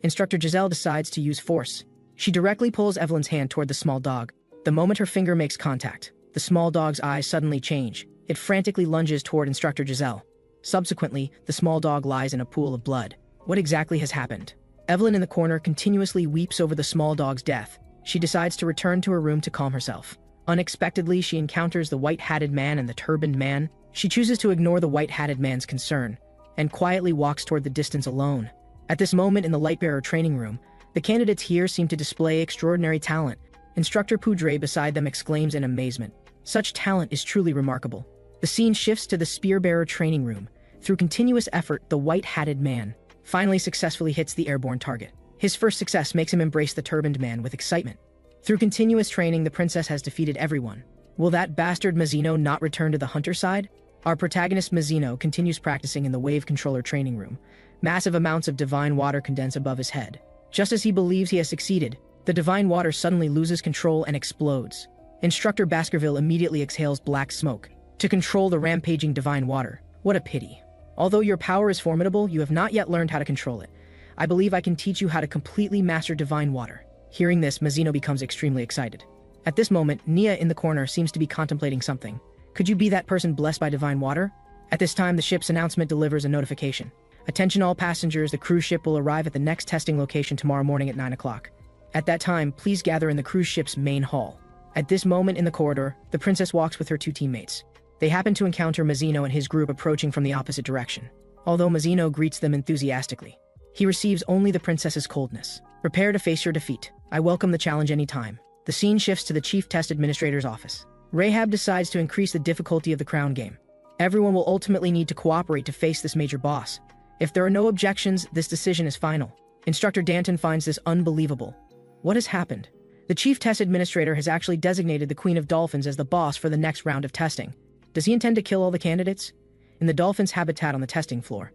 [SPEAKER 1] Instructor Giselle decides to use force. She directly pulls Evelyn's hand toward the small dog. The moment her finger makes contact, the small dog's eyes suddenly change. It frantically lunges toward Instructor Giselle. Subsequently, the small dog lies in a pool of blood. What exactly has happened? Evelyn in the corner continuously weeps over the small dog's death. She decides to return to her room to calm herself. Unexpectedly, she encounters the white-hatted man and the turbaned man. She chooses to ignore the white-hatted man's concern and quietly walks toward the distance alone. At this moment in the Lightbearer training room, the candidates here seem to display extraordinary talent. Instructor Poudre beside them exclaims in amazement. Such talent is truly remarkable. The scene shifts to the Spearbearer training room. Through continuous effort, the white-hatted man finally successfully hits the airborne target. His first success makes him embrace the turbaned man with excitement. Through continuous training, the princess has defeated everyone. Will that bastard Mazino not return to the hunter side? Our protagonist Mazino continues practicing in the wave controller training room. Massive amounts of divine water condense above his head. Just as he believes he has succeeded, the divine water suddenly loses control and explodes. Instructor Baskerville immediately exhales black smoke to control the rampaging divine water. What a pity. Although your power is formidable, you have not yet learned how to control it. I believe I can teach you how to completely master divine water. Hearing this, Mazino becomes extremely excited. At this moment, Nia in the corner seems to be contemplating something. Could you be that person blessed by divine water? At this time, the ship's announcement delivers a notification. Attention all passengers, the cruise ship will arrive at the next testing location tomorrow morning at 9 o'clock. At that time, please gather in the cruise ship's main hall. At this moment in the corridor, the princess walks with her two teammates. They happen to encounter Mazino and his group approaching from the opposite direction. Although Mazino greets them enthusiastically, he receives only the princess's coldness. Prepare to face your defeat. I welcome the challenge anytime. The scene shifts to the chief test administrator's office. Rahab decides to increase the difficulty of the crown game. Everyone will ultimately need to cooperate to face this major boss. If there are no objections, this decision is final. Instructor Danton finds this unbelievable. What has happened? The chief test administrator has actually designated the Queen of Dolphins as the boss for the next round of testing. Does he intend to kill all the candidates? In the dolphin's habitat on the testing floor,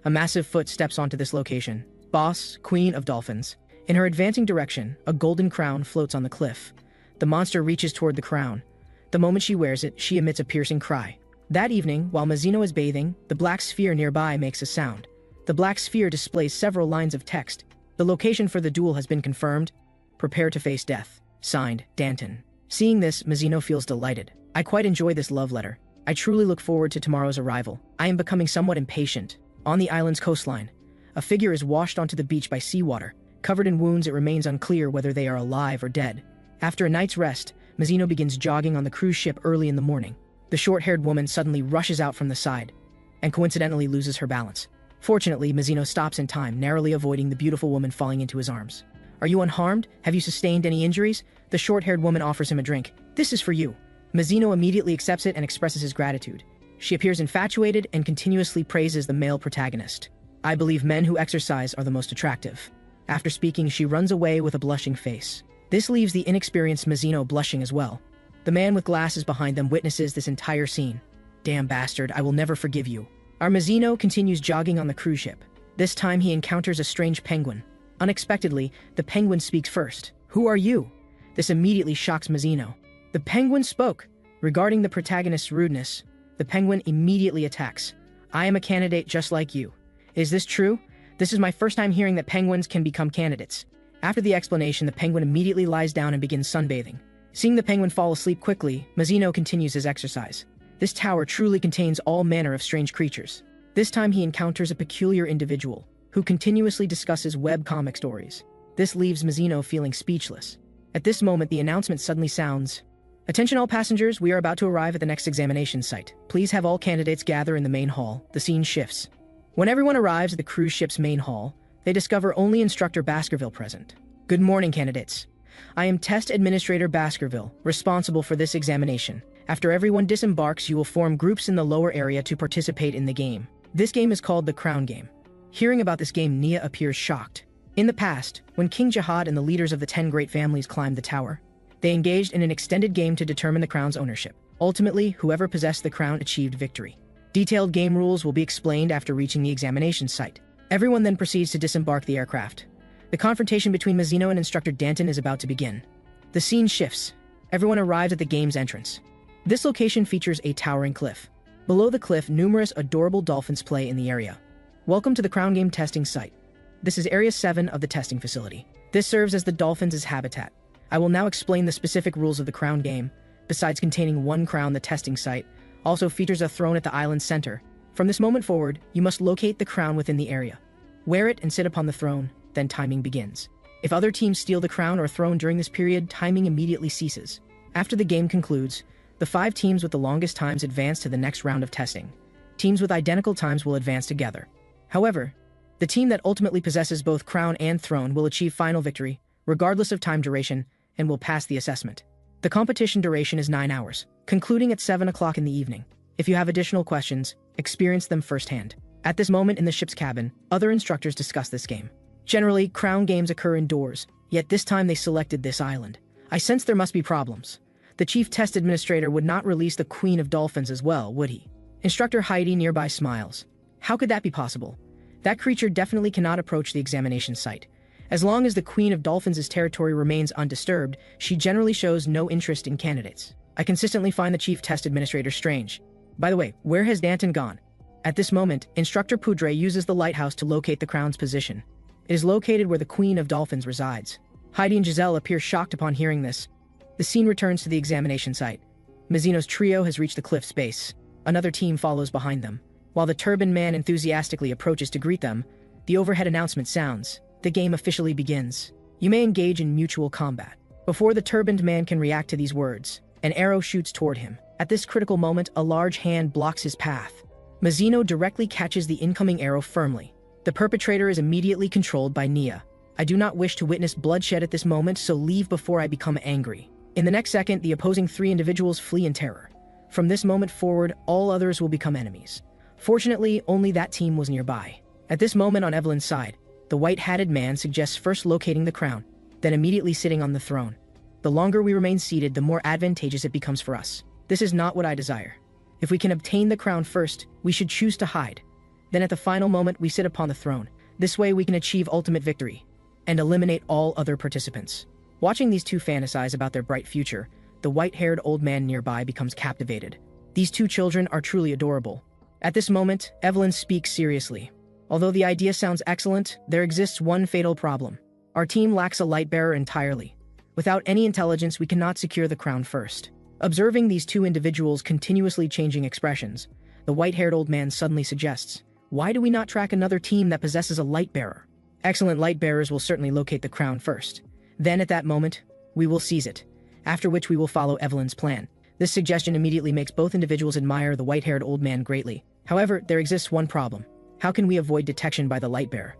[SPEAKER 1] a massive foot steps onto this location. Boss, Queen of Dolphins. In her advancing direction, a golden crown floats on the cliff. The monster reaches toward the crown. The moment she wears it, she emits a piercing cry. That evening, while Mazino is bathing, the black sphere nearby makes a sound. The black sphere displays several lines of text. The location for the duel has been confirmed. Prepare to face death. Signed, Danton. Seeing this, Mazino feels delighted. I quite enjoy this love letter. I truly look forward to tomorrow's arrival. I am becoming somewhat impatient. On the island's coastline, a figure is washed onto the beach by seawater. Covered in wounds, it remains unclear whether they are alive or dead. After a night's rest, Mazino begins jogging on the cruise ship early in the morning. The short-haired woman suddenly rushes out from the side and coincidentally loses her balance. Fortunately, Mazino stops in time, narrowly avoiding the beautiful woman falling into his arms. Are you unharmed? Have you sustained any injuries? The short-haired woman offers him a drink. This is for you. Mazino immediately accepts it and expresses his gratitude. She appears infatuated and continuously praises the male protagonist. I believe men who exercise are the most attractive. After speaking, she runs away with a blushing face. This leaves the inexperienced Mazino blushing as well. The man with glasses behind them witnesses this entire scene. Damn bastard, I will never forgive you. Our Mazino continues jogging on the cruise ship. This time he encounters a strange penguin. Unexpectedly, the penguin speaks first. Who are you? This immediately shocks Mazino. The penguin spoke. Regarding the protagonist's rudeness, the penguin immediately attacks. I am a candidate just like you. Is this true? This is my first time hearing that penguins can become candidates. After the explanation, the penguin immediately lies down and begins sunbathing. Seeing the penguin fall asleep quickly, Mazino continues his exercise. This tower truly contains all manner of strange creatures. This time he encounters a peculiar individual who continuously discusses webcomic stories. This leaves Mazino feeling speechless. At this moment, the announcement suddenly sounds. Attention all passengers, we are about to arrive at the next examination site. Please have all candidates gather in the main hall. The scene shifts. When everyone arrives at the cruise ship's main hall, they discover only Instructor Baskerville present. Good morning, candidates. I am Test Administrator Baskerville, responsible for this examination. After everyone disembarks, you will form groups in the lower area to participate in the game. This game is called the Crown Game. Hearing about this game, Nia appears shocked. In the past, when King Jihad and the leaders of the 10 great families climbed the tower, they engaged in an extended game to determine the crown's ownership. Ultimately, whoever possessed the crown achieved victory. Detailed game rules will be explained after reaching the examination site. Everyone then proceeds to disembark the aircraft. The confrontation between Mazino and Instructor Danton is about to begin. The scene shifts. Everyone arrives at the game's entrance. This location features a towering cliff. Below the cliff, numerous adorable dolphins play in the area. Welcome to the Crown Game testing site. This is Area 7 of the testing facility. This serves as the dolphins' habitat. I will now explain the specific rules of the Crown Game. Besides containing one crown, the testing site also features a throne at the island's center. From this moment forward, you must locate the crown within the area. Wear it and sit upon the throne, then timing begins. If other teams steal the crown or throne during this period, timing immediately ceases. After the game concludes, the 5 teams with the longest times advance to the next round of testing. Teams with identical times will advance together. However, the team that ultimately possesses both crown and throne will achieve final victory, regardless of time duration, and will pass the assessment. The competition duration is 9 hours, concluding at 7 o'clock in the evening. If you have additional questions, experience them firsthand. At this moment in the ship's cabin, other instructors discuss this game. Generally, crown games occur indoors, yet this time they selected this island. I sense there must be problems. The chief test administrator would not release the Queen of Dolphins as well, would he? Instructor Heidi nearby smiles. How could that be possible? That creature definitely cannot approach the examination site. As long as the Queen of Dolphins' territory remains undisturbed, she generally shows no interest in candidates. I consistently find the chief test administrator strange. By the way, where has Danton gone? At this moment, Instructor Poudre uses the lighthouse to locate the crown's position. It is located where the Queen of Dolphins resides. Heidi and Giselle appear shocked upon hearing this. The scene returns to the examination site. Mazino's trio has reached the cliff's base. Another team follows behind them. While the turbaned man enthusiastically approaches to greet them, the overhead announcement sounds. The game officially begins. You may engage in mutual combat. Before the turbaned man can react to these words, an arrow shoots toward him. At this critical moment, a large hand blocks his path. Mazino directly catches the incoming arrow firmly. The perpetrator is immediately controlled by Nia. I do not wish to witness bloodshed at this moment, so leave before I become angry. In the next second, the opposing 3 individuals flee in terror. From this moment forward, all others will become enemies. Fortunately, only that team was nearby. At this moment on Evelyn's side, the white-hatted man suggests first locating the crown, then immediately sitting on the throne. The longer we remain seated, the more advantageous it becomes for us. This is not what I desire. If we can obtain the crown first, we should choose to hide. Then at the final moment, we sit upon the throne. This way we can achieve ultimate victory and eliminate all other participants. Watching these 2 fantasize about their bright future, the white-haired old man nearby becomes captivated. These 2 children are truly adorable. At this moment, Evelyn speaks seriously. Although the idea sounds excellent, there exists one fatal problem. Our team lacks a light bearer entirely. Without any intelligence, we cannot secure the crown first. Observing these 2 individuals continuously changing expressions, the white-haired old man suddenly suggests, why do we not track another team that possesses a light bearer? Excellent light bearers will certainly locate the crown first. Then at that moment, we will seize it, after which we will follow Evelyn's plan. This suggestion immediately makes both individuals admire the white-haired old man greatly. However, there exists one problem. How can we avoid detection by the light bearer?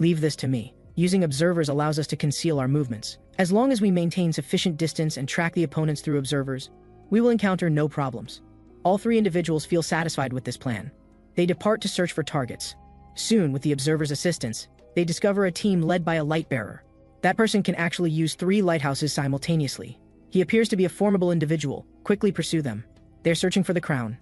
[SPEAKER 1] Leave this to me. Using observers allows us to conceal our movements. As long as we maintain sufficient distance and track the opponents through observers, we will encounter no problems. All 3 individuals feel satisfied with this plan. They depart to search for targets. Soon, with the observer's assistance, they discover a team led by a light bearer. That person can actually use 3 lighthouses simultaneously. He appears to be a formidable individual. Quickly pursue them. They're searching for the crown.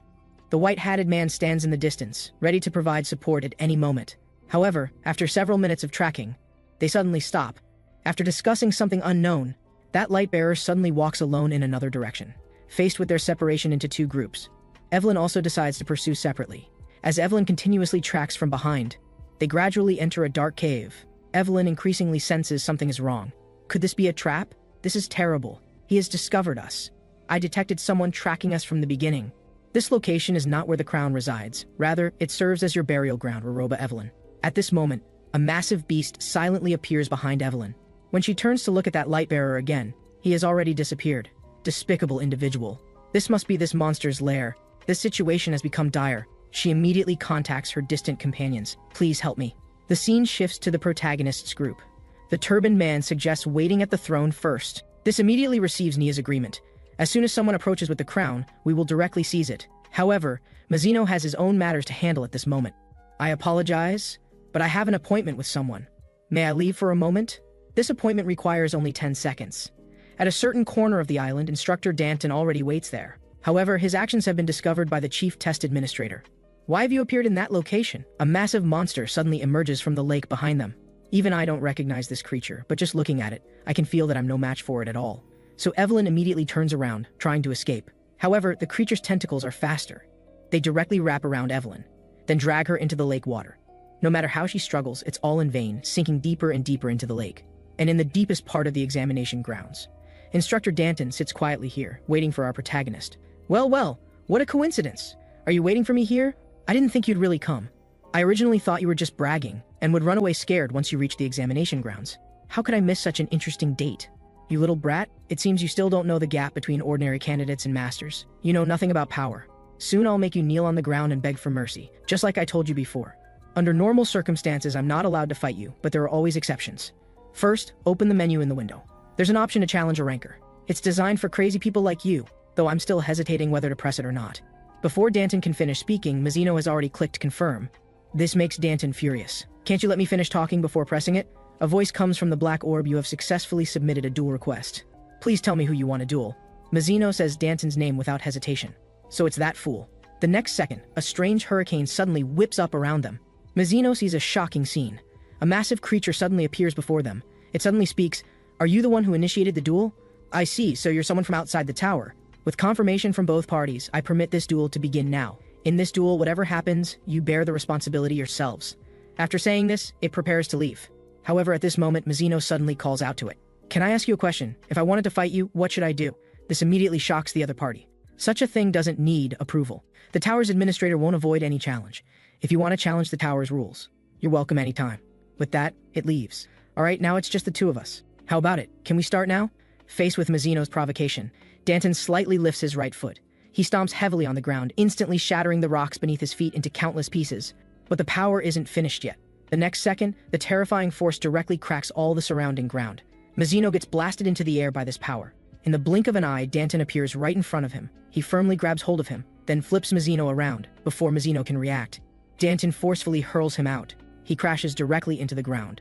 [SPEAKER 1] The white-hatted man stands in the distance, ready to provide support at any moment. However, after several minutes of tracking, they suddenly stop. After discussing something unknown, that light bearer suddenly walks alone in another direction. Faced with their separation into 2 groups, Evelyn also decides to pursue separately. As Evelyn continuously tracks from behind, they gradually enter a dark cave. Evelyn increasingly senses something is wrong. Could this be a trap? This is terrible. He has discovered us. I detected someone tracking us from the beginning. This location is not where the crown resides. Rather, it serves as your burial ground, Roroba Evelyn. At this moment, a massive beast silently appears behind Evelyn. When she turns to look at that light bearer again, he has already disappeared. Despicable individual. This must be this monster's lair. This situation has become dire. She immediately contacts her distant companions. Please help me. The scene shifts to the protagonist's group. The turbaned man suggests waiting at the throne first. This immediately receives Nia's agreement. As soon as someone approaches with the crown, we will directly seize it. However, Mazino has his own matters to handle at this moment. I apologize, but I have an appointment with someone. May I leave for a moment? This appointment requires only 10 seconds. At a certain corner of the island, Instructor Danton already waits there. However, his actions have been discovered by the chief test administrator. Why have you appeared in that location? A massive monster suddenly emerges from the lake behind them. Even I don't recognize this creature, but just looking at it, I can feel that I'm no match for it at all. So Evelyn immediately turns around, trying to escape. However, the creature's tentacles are faster. They directly wrap around Evelyn, then drag her into the lake water. No matter how she struggles, it's all in vain, sinking deeper and deeper into the lake, and in the deepest part of the examination grounds. Instructor Danton sits quietly here, waiting for our protagonist. Well, what a coincidence. Are you waiting for me here? I didn't think you'd really come. I originally thought you were just bragging, and would run away scared once you reached the examination grounds. How could I miss such an interesting date? You little brat, it seems you still don't know the gap between ordinary candidates and masters. You know nothing about power. Soon I'll make you kneel on the ground and beg for mercy, just like I told you before. Under normal circumstances, I'm not allowed to fight you, but there are always exceptions. First, open the menu in the window. There's an option to challenge a ranker. It's designed for crazy people like you, though I'm still hesitating whether to press it or not. Before Danton can finish speaking, Mazino has already clicked confirm. This makes Danton furious. Can't you let me finish talking before pressing it? A voice comes from the black orb. You have successfully submitted a duel request. Please tell me who you want to duel. Mazino says Danton's name without hesitation. So it's that fool. The next second, a strange hurricane suddenly whips up around them. Mazino sees a shocking scene. A massive creature suddenly appears before them. It suddenly speaks, "Are you the one who initiated the duel? I see, so you're someone from outside the tower. With confirmation from both parties, I permit this duel to begin now. In this duel, whatever happens, you bear the responsibility yourselves." After saying this, it prepares to leave. However, at this moment, Mazino suddenly calls out to it. "Can I ask you a question? If I wanted to fight you, what should I do?" This immediately shocks the other party. Such a thing doesn't need approval. The tower's administrator won't avoid any challenge. If you want to challenge the tower's rules, you're welcome anytime. With that, it leaves. All right, now it's just the two of us. How about it? Can we start now? Faced with Mazino's provocation, Danton slightly lifts his right foot. He stomps heavily on the ground, instantly shattering the rocks beneath his feet into countless pieces. But the power isn't finished yet. The next second, the terrifying force directly cracks all the surrounding ground. Mazino gets blasted into the air by this power. In the blink of an eye, Danton appears right in front of him. He firmly grabs hold of him, then flips Mazino around before Mazino can react. Danton forcefully hurls him out. He crashes directly into the ground.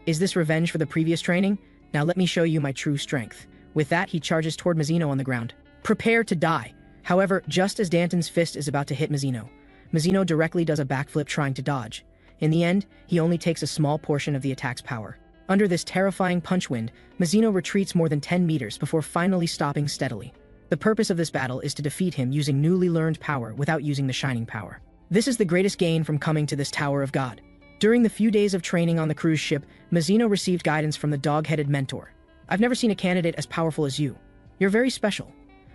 [SPEAKER 1] Is this revenge for the previous training? Now let me show you my true strength. With that, he charges toward Mazino on the ground. Prepare to die. However, just as Danton's fist is about to hit Mazino, Mazino directly does a backflip trying to dodge. In the end, he only takes a small portion of the attack's power. Under this terrifying punch wind, Mazino retreats more than 10 meters before finally stopping steadily. The purpose of this battle is to defeat him using newly learned power without using the shining power. This is the greatest gain from coming to this Tower of God. During the few days of training on the cruise ship, Mazino received guidance from the dog-headed mentor. "I've never seen a candidate as powerful as you. You're very special.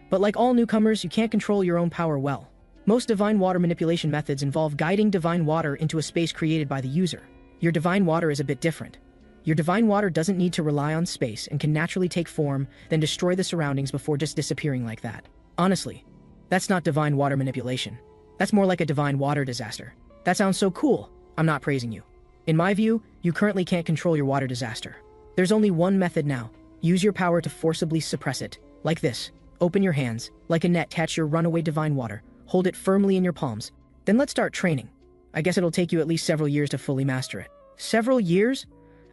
[SPEAKER 1] But like all newcomers, you can't control your own power well. Most divine water manipulation methods involve guiding divine water into a space created by the user. Your divine water is a bit different. Your divine water doesn't need to rely on space and can naturally take form, then destroy the surroundings before just disappearing like that. Honestly, that's not divine water manipulation. That's more like a divine water disaster. That sounds so cool. I'm not praising you. In my view, you currently can't control your water disaster. There's only one method now. Use your power to forcibly suppress it. Like this. Open your hands. Like a net, catch your runaway divine water. Hold it firmly in your palms. Then let's start training. I guess it'll take you at least several years to fully master it." Several years?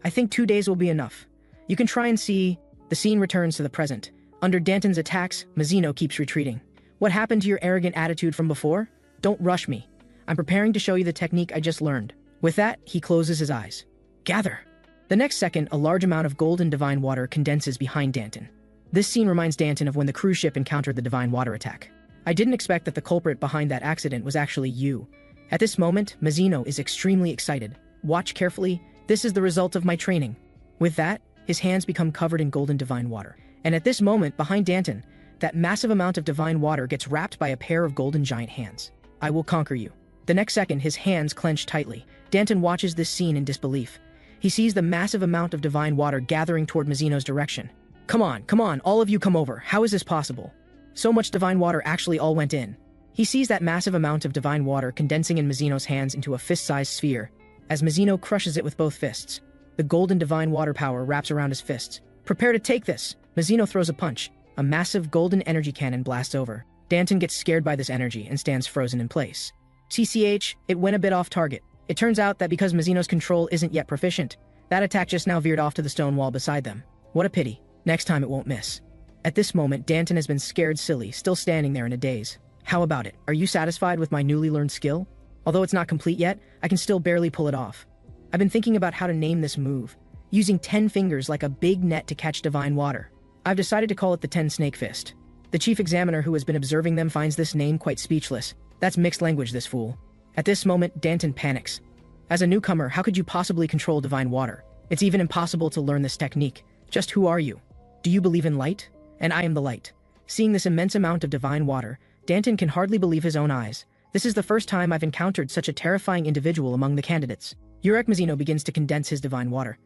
[SPEAKER 1] I think 2 days will be enough. You can try and see. The scene returns to the present. Under Danton's attacks, Mazino keeps retreating. "What happened to your arrogant attitude from before? Don't rush me. I'm preparing to show you the technique I just learned." With that, he closes his eyes. "Gather." The next second, a large amount of golden divine water condenses behind Danton. This scene reminds Danton of when the cruise ship encountered the divine water attack. I didn't expect that the culprit behind that accident was actually you. At this moment, Mazino is extremely excited. Watch carefully. This is the result of my training. With that, his hands become covered in golden divine water. And at this moment, behind Danton, that massive amount of divine water gets wrapped by a pair of golden giant hands. "I will conquer you." The next second, his hands clench tightly. Danton watches this scene in disbelief. He sees the massive amount of divine water gathering toward Mazino's direction. Come on, all of you come over. How is this possible? So much divine water actually all went in. He sees that massive amount of divine water condensing in Mazino's hands into a fist-sized sphere, as Mazino crushes it with both fists. The golden divine water power wraps around his fists. "Prepare to take this." Mazino throws a punch. A massive golden energy cannon blasts over. Danton gets scared by this energy and stands frozen in place. CCH, it went a bit off target. It turns out that because Mazino's control isn't yet proficient, that attack just now veered off to the stone wall beside them. What a pity. Next time it won't miss. At this moment, Danton has been scared silly, still standing there in a daze. How about it? Are you satisfied with my newly learned skill? Although it's not complete yet, I can still barely pull it off. I've been thinking about how to name this move, using 10 fingers like a big net to catch divine water. I've decided to call it the 10 Snake Fist. The chief examiner who has been observing them finds this name quite speechless. That's mixed language, this fool. At this moment, Danton panics. As a newcomer, how could you possibly control divine water? It's even impossible to learn this technique. Just who are you? Do you believe in light? And I am the light. Seeing this immense amount of divine water, Danton can hardly believe his own eyes. This is the first time I've encountered such a terrifying individual among the candidates. Urek Mazino begins to condense his divine water.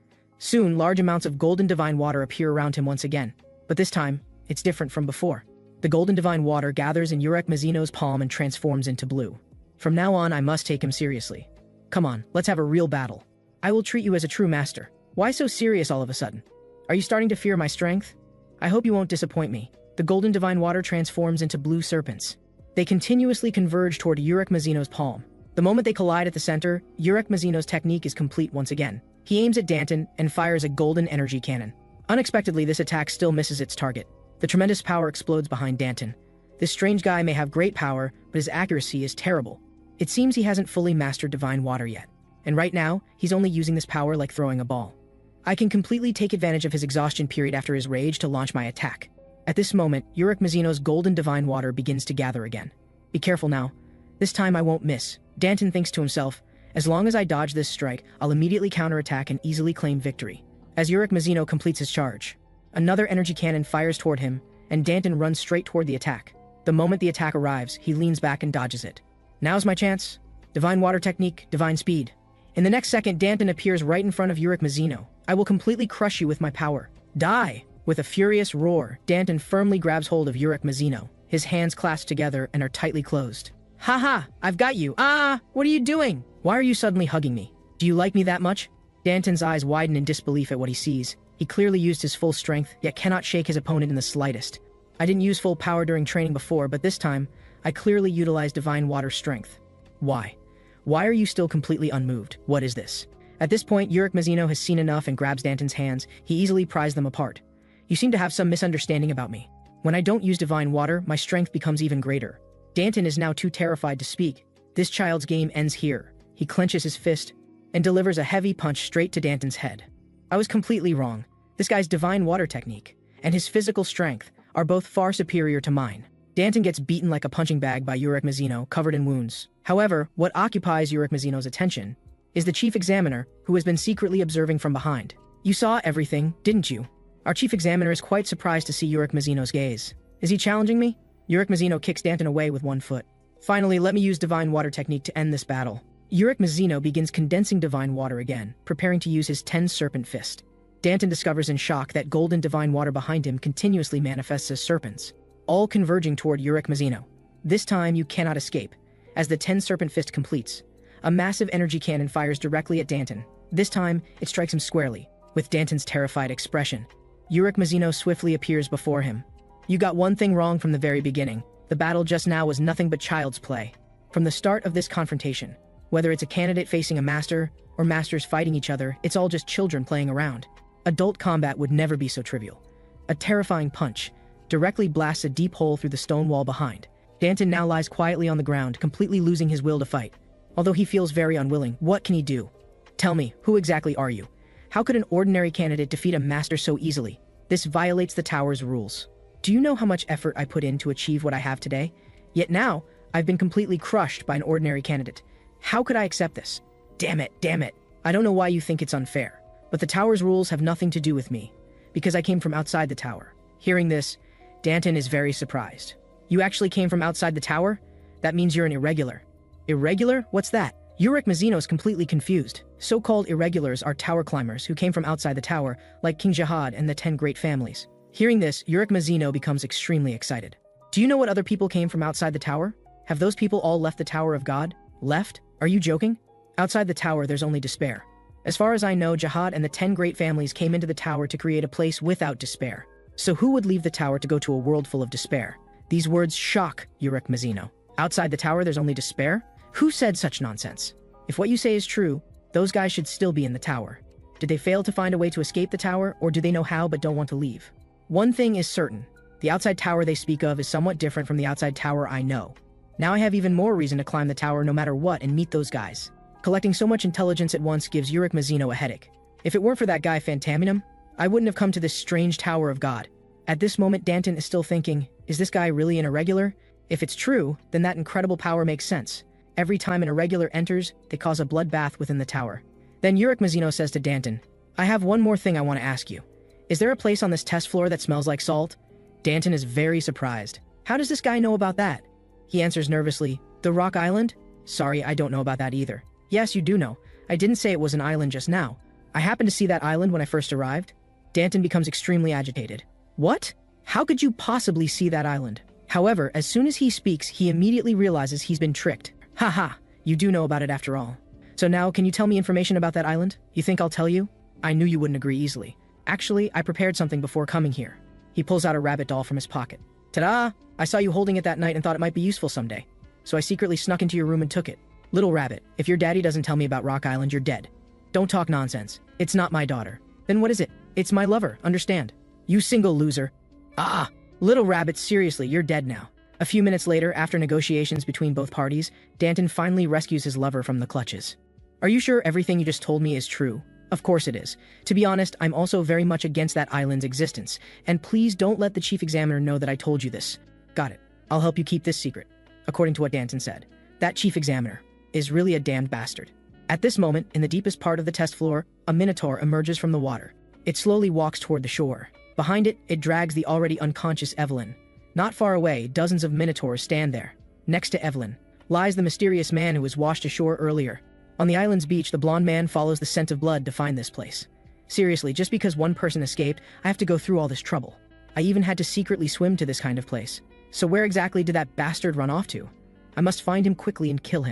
[SPEAKER 1] Soon, large amounts of golden divine water appear around him once again. But this time, it's different from before. The golden divine water gathers in Urek Mazino's palm and transforms into blue. From now on, I must take him seriously. Come on, let's have a real battle. I will treat you as a true master. Why so serious all of a sudden? Are you starting to fear my strength? I hope you won't disappoint me. The golden divine water transforms into blue serpents. They continuously converge toward Urek Mazino's palm. The moment they collide at the center, Urek Mazino's technique is complete once again. He aims at Danton and fires a golden energy cannon. Unexpectedly, this attack still misses its target. The tremendous power explodes behind Danton. This strange guy may have great power, but his accuracy is terrible. It seems he hasn't fully mastered divine water yet. And right now, he's only using this power like throwing a ball. I can completely take advantage of his exhaustion period after his rage to launch my attack. At this moment, Urek Mazino's golden divine water begins to gather again. Be careful now. This time I won't miss. Danton thinks to himself, as long as I dodge this strike, I'll immediately counterattack and easily claim victory. As Urek Mazino completes his charge, another energy cannon fires toward him, and Danton runs straight toward the attack. The moment the attack arrives, he leans back and dodges it. Now's my chance. Divine water technique, divine speed. In the next second, Danton appears right in front of Urek Mazino. I will completely crush you with my power. Die! With a furious roar, Danton firmly grabs hold of Urek Mazino. His hands clasp together and are tightly closed. Haha, I've got you. Ah, what are you doing? Why are you suddenly hugging me? Do you like me that much? Danton's eyes widen in disbelief at what he sees. He clearly used his full strength, yet cannot shake his opponent in the slightest. I didn't use full power during training before, but this time, I clearly utilized divine water strength. Why? Why are you still completely unmoved? What is this? At this point, Urek Mazino has seen enough and grabs Danton's hands. He easily pries them apart. You seem to have some misunderstanding about me. When I don't use divine water, my strength becomes even greater. Danton is now too terrified to speak. This child's game ends here. He clenches his fist and delivers a heavy punch straight to Danton's head. I was completely wrong. This guy's divine water technique and his physical strength are both far superior to mine. Danton gets beaten like a punching bag by Urek Mazino, covered in wounds. However, what occupies Urek Mazino's attention is the chief examiner, who has been secretly observing from behind. You saw everything, didn't you? Our chief examiner is quite surprised to see Urek Mazino's gaze. Is he challenging me? Urek Mazino kicks Danton away with one foot. Finally, let me use divine water technique to end this battle. Urek Mazino begins condensing divine water again, preparing to use his 10-serpent fist. Danton discovers in shock that golden divine water behind him continuously manifests as serpents, all converging toward Urek Mazino. This time, you cannot escape. As the 10-serpent fist completes, a massive energy cannon fires directly at Danton. This time, it strikes him squarely. With Danton's terrified expression, Urek Mazino swiftly appears before him. You got one thing wrong from the very beginning. The battle just now was nothing but child's play. From the start of this confrontation, whether it's a candidate facing a master or masters fighting each other, it's all just children playing around. Adult combat would never be so trivial. A terrifying punch directly blasts a deep hole through the stone wall behind. Danton now lies quietly on the ground, completely losing his will to fight. Although he feels very unwilling, what can he do? Tell me, who exactly are you? How could an ordinary candidate defeat a master so easily? This violates the tower's rules. Do you know how much effort I put in to achieve what I have today? Yet now, I've been completely crushed by an ordinary candidate. How could I accept this? Damn it, damn it. I don't know why you think it's unfair, but the tower's rules have nothing to do with me, because I came from outside the tower. Hearing this, Danton is very surprised. You actually came from outside the tower? That means you're an irregular. Irregular? What's that? Urek Mazino is completely confused. So-called irregulars are tower climbers who came from outside the tower, like King Jihad and the 10 great families. Hearing this, Urek Mazino becomes extremely excited. Do you know what other people came from outside the tower? Have those people all left the Tower of God? Left? Are you joking? Outside the tower, there's only despair. As far as I know, Jihad and the 10 great families came into the tower to create a place without despair. So who would leave the tower to go to a world full of despair? These words shock Urek Mazino. Outside the tower, there's only despair? Who said such nonsense? If what you say is true, those guys should still be in the tower. Did they fail to find a way to escape the tower, or do they know how but don't want to leave? One thing is certain. The outside tower they speak of is somewhat different from the outside tower I know. Now I have even more reason to climb the tower no matter what and meet those guys. Collecting so much intelligence at once gives Urek Mazino a headache. If it weren't for that guy Fantaminum, I wouldn't have come to this strange Tower of God. At this moment, Danton is still thinking, is this guy really an irregular? If it's true, then that incredible power makes sense. Every time an irregular enters, they cause a bloodbath within the tower. Then Urek Mazino says to Danton, I have one more thing I want to ask you. Is there a place on this test floor that smells like salt? Danton is very surprised. How does this guy know about that? He answers nervously, the Rock Island? Sorry, I don't know about that either. Yes, you do know. I didn't say it was an island just now. I happened to see that island when I first arrived. Danton becomes extremely agitated. What? How could you possibly see that island? However, as soon as he speaks, he immediately realizes he's been tricked. Haha, you do know about it after all. So now, can you tell me information about that island? You think I'll tell you? I knew you wouldn't agree easily. Actually, I prepared something before coming here. He pulls out a rabbit doll from his pocket. Ta-da! I saw you holding it that night and thought it might be useful someday. So I secretly snuck into your room and took it. Little rabbit, if your daddy doesn't tell me about Rock Island, you're dead. Don't talk nonsense. It's not my daughter. Then what is it? It's my lover, understand? You single loser. Ah! Little rabbit, seriously, you're dead now. A few minutes later, after negotiations between both parties, Danton finally rescues his lover from the clutches. Are you sure everything you just told me is true? Of course it is. To be honest, I'm also very much against that island's existence, and please don't let the chief examiner know that I told you this. Got it. I'll help you keep this secret. According to what Danton said, that chief examiner is really a damned bastard. At this moment, in the deepest part of the test floor, a minotaur emerges from the water. It slowly walks toward the shore. Behind it, it drags the already unconscious Evelyn. Not far away, dozens of minotaurs stand there. Next to Evelyn lies the mysterious man who was washed ashore earlier. On the island's beach, the blonde man follows the scent of blood to find this place. Seriously, just because one person escaped, I have to go through all this trouble. I even had to secretly swim to this kind of place. So where exactly did that bastard run off to? I must find him quickly and kill him.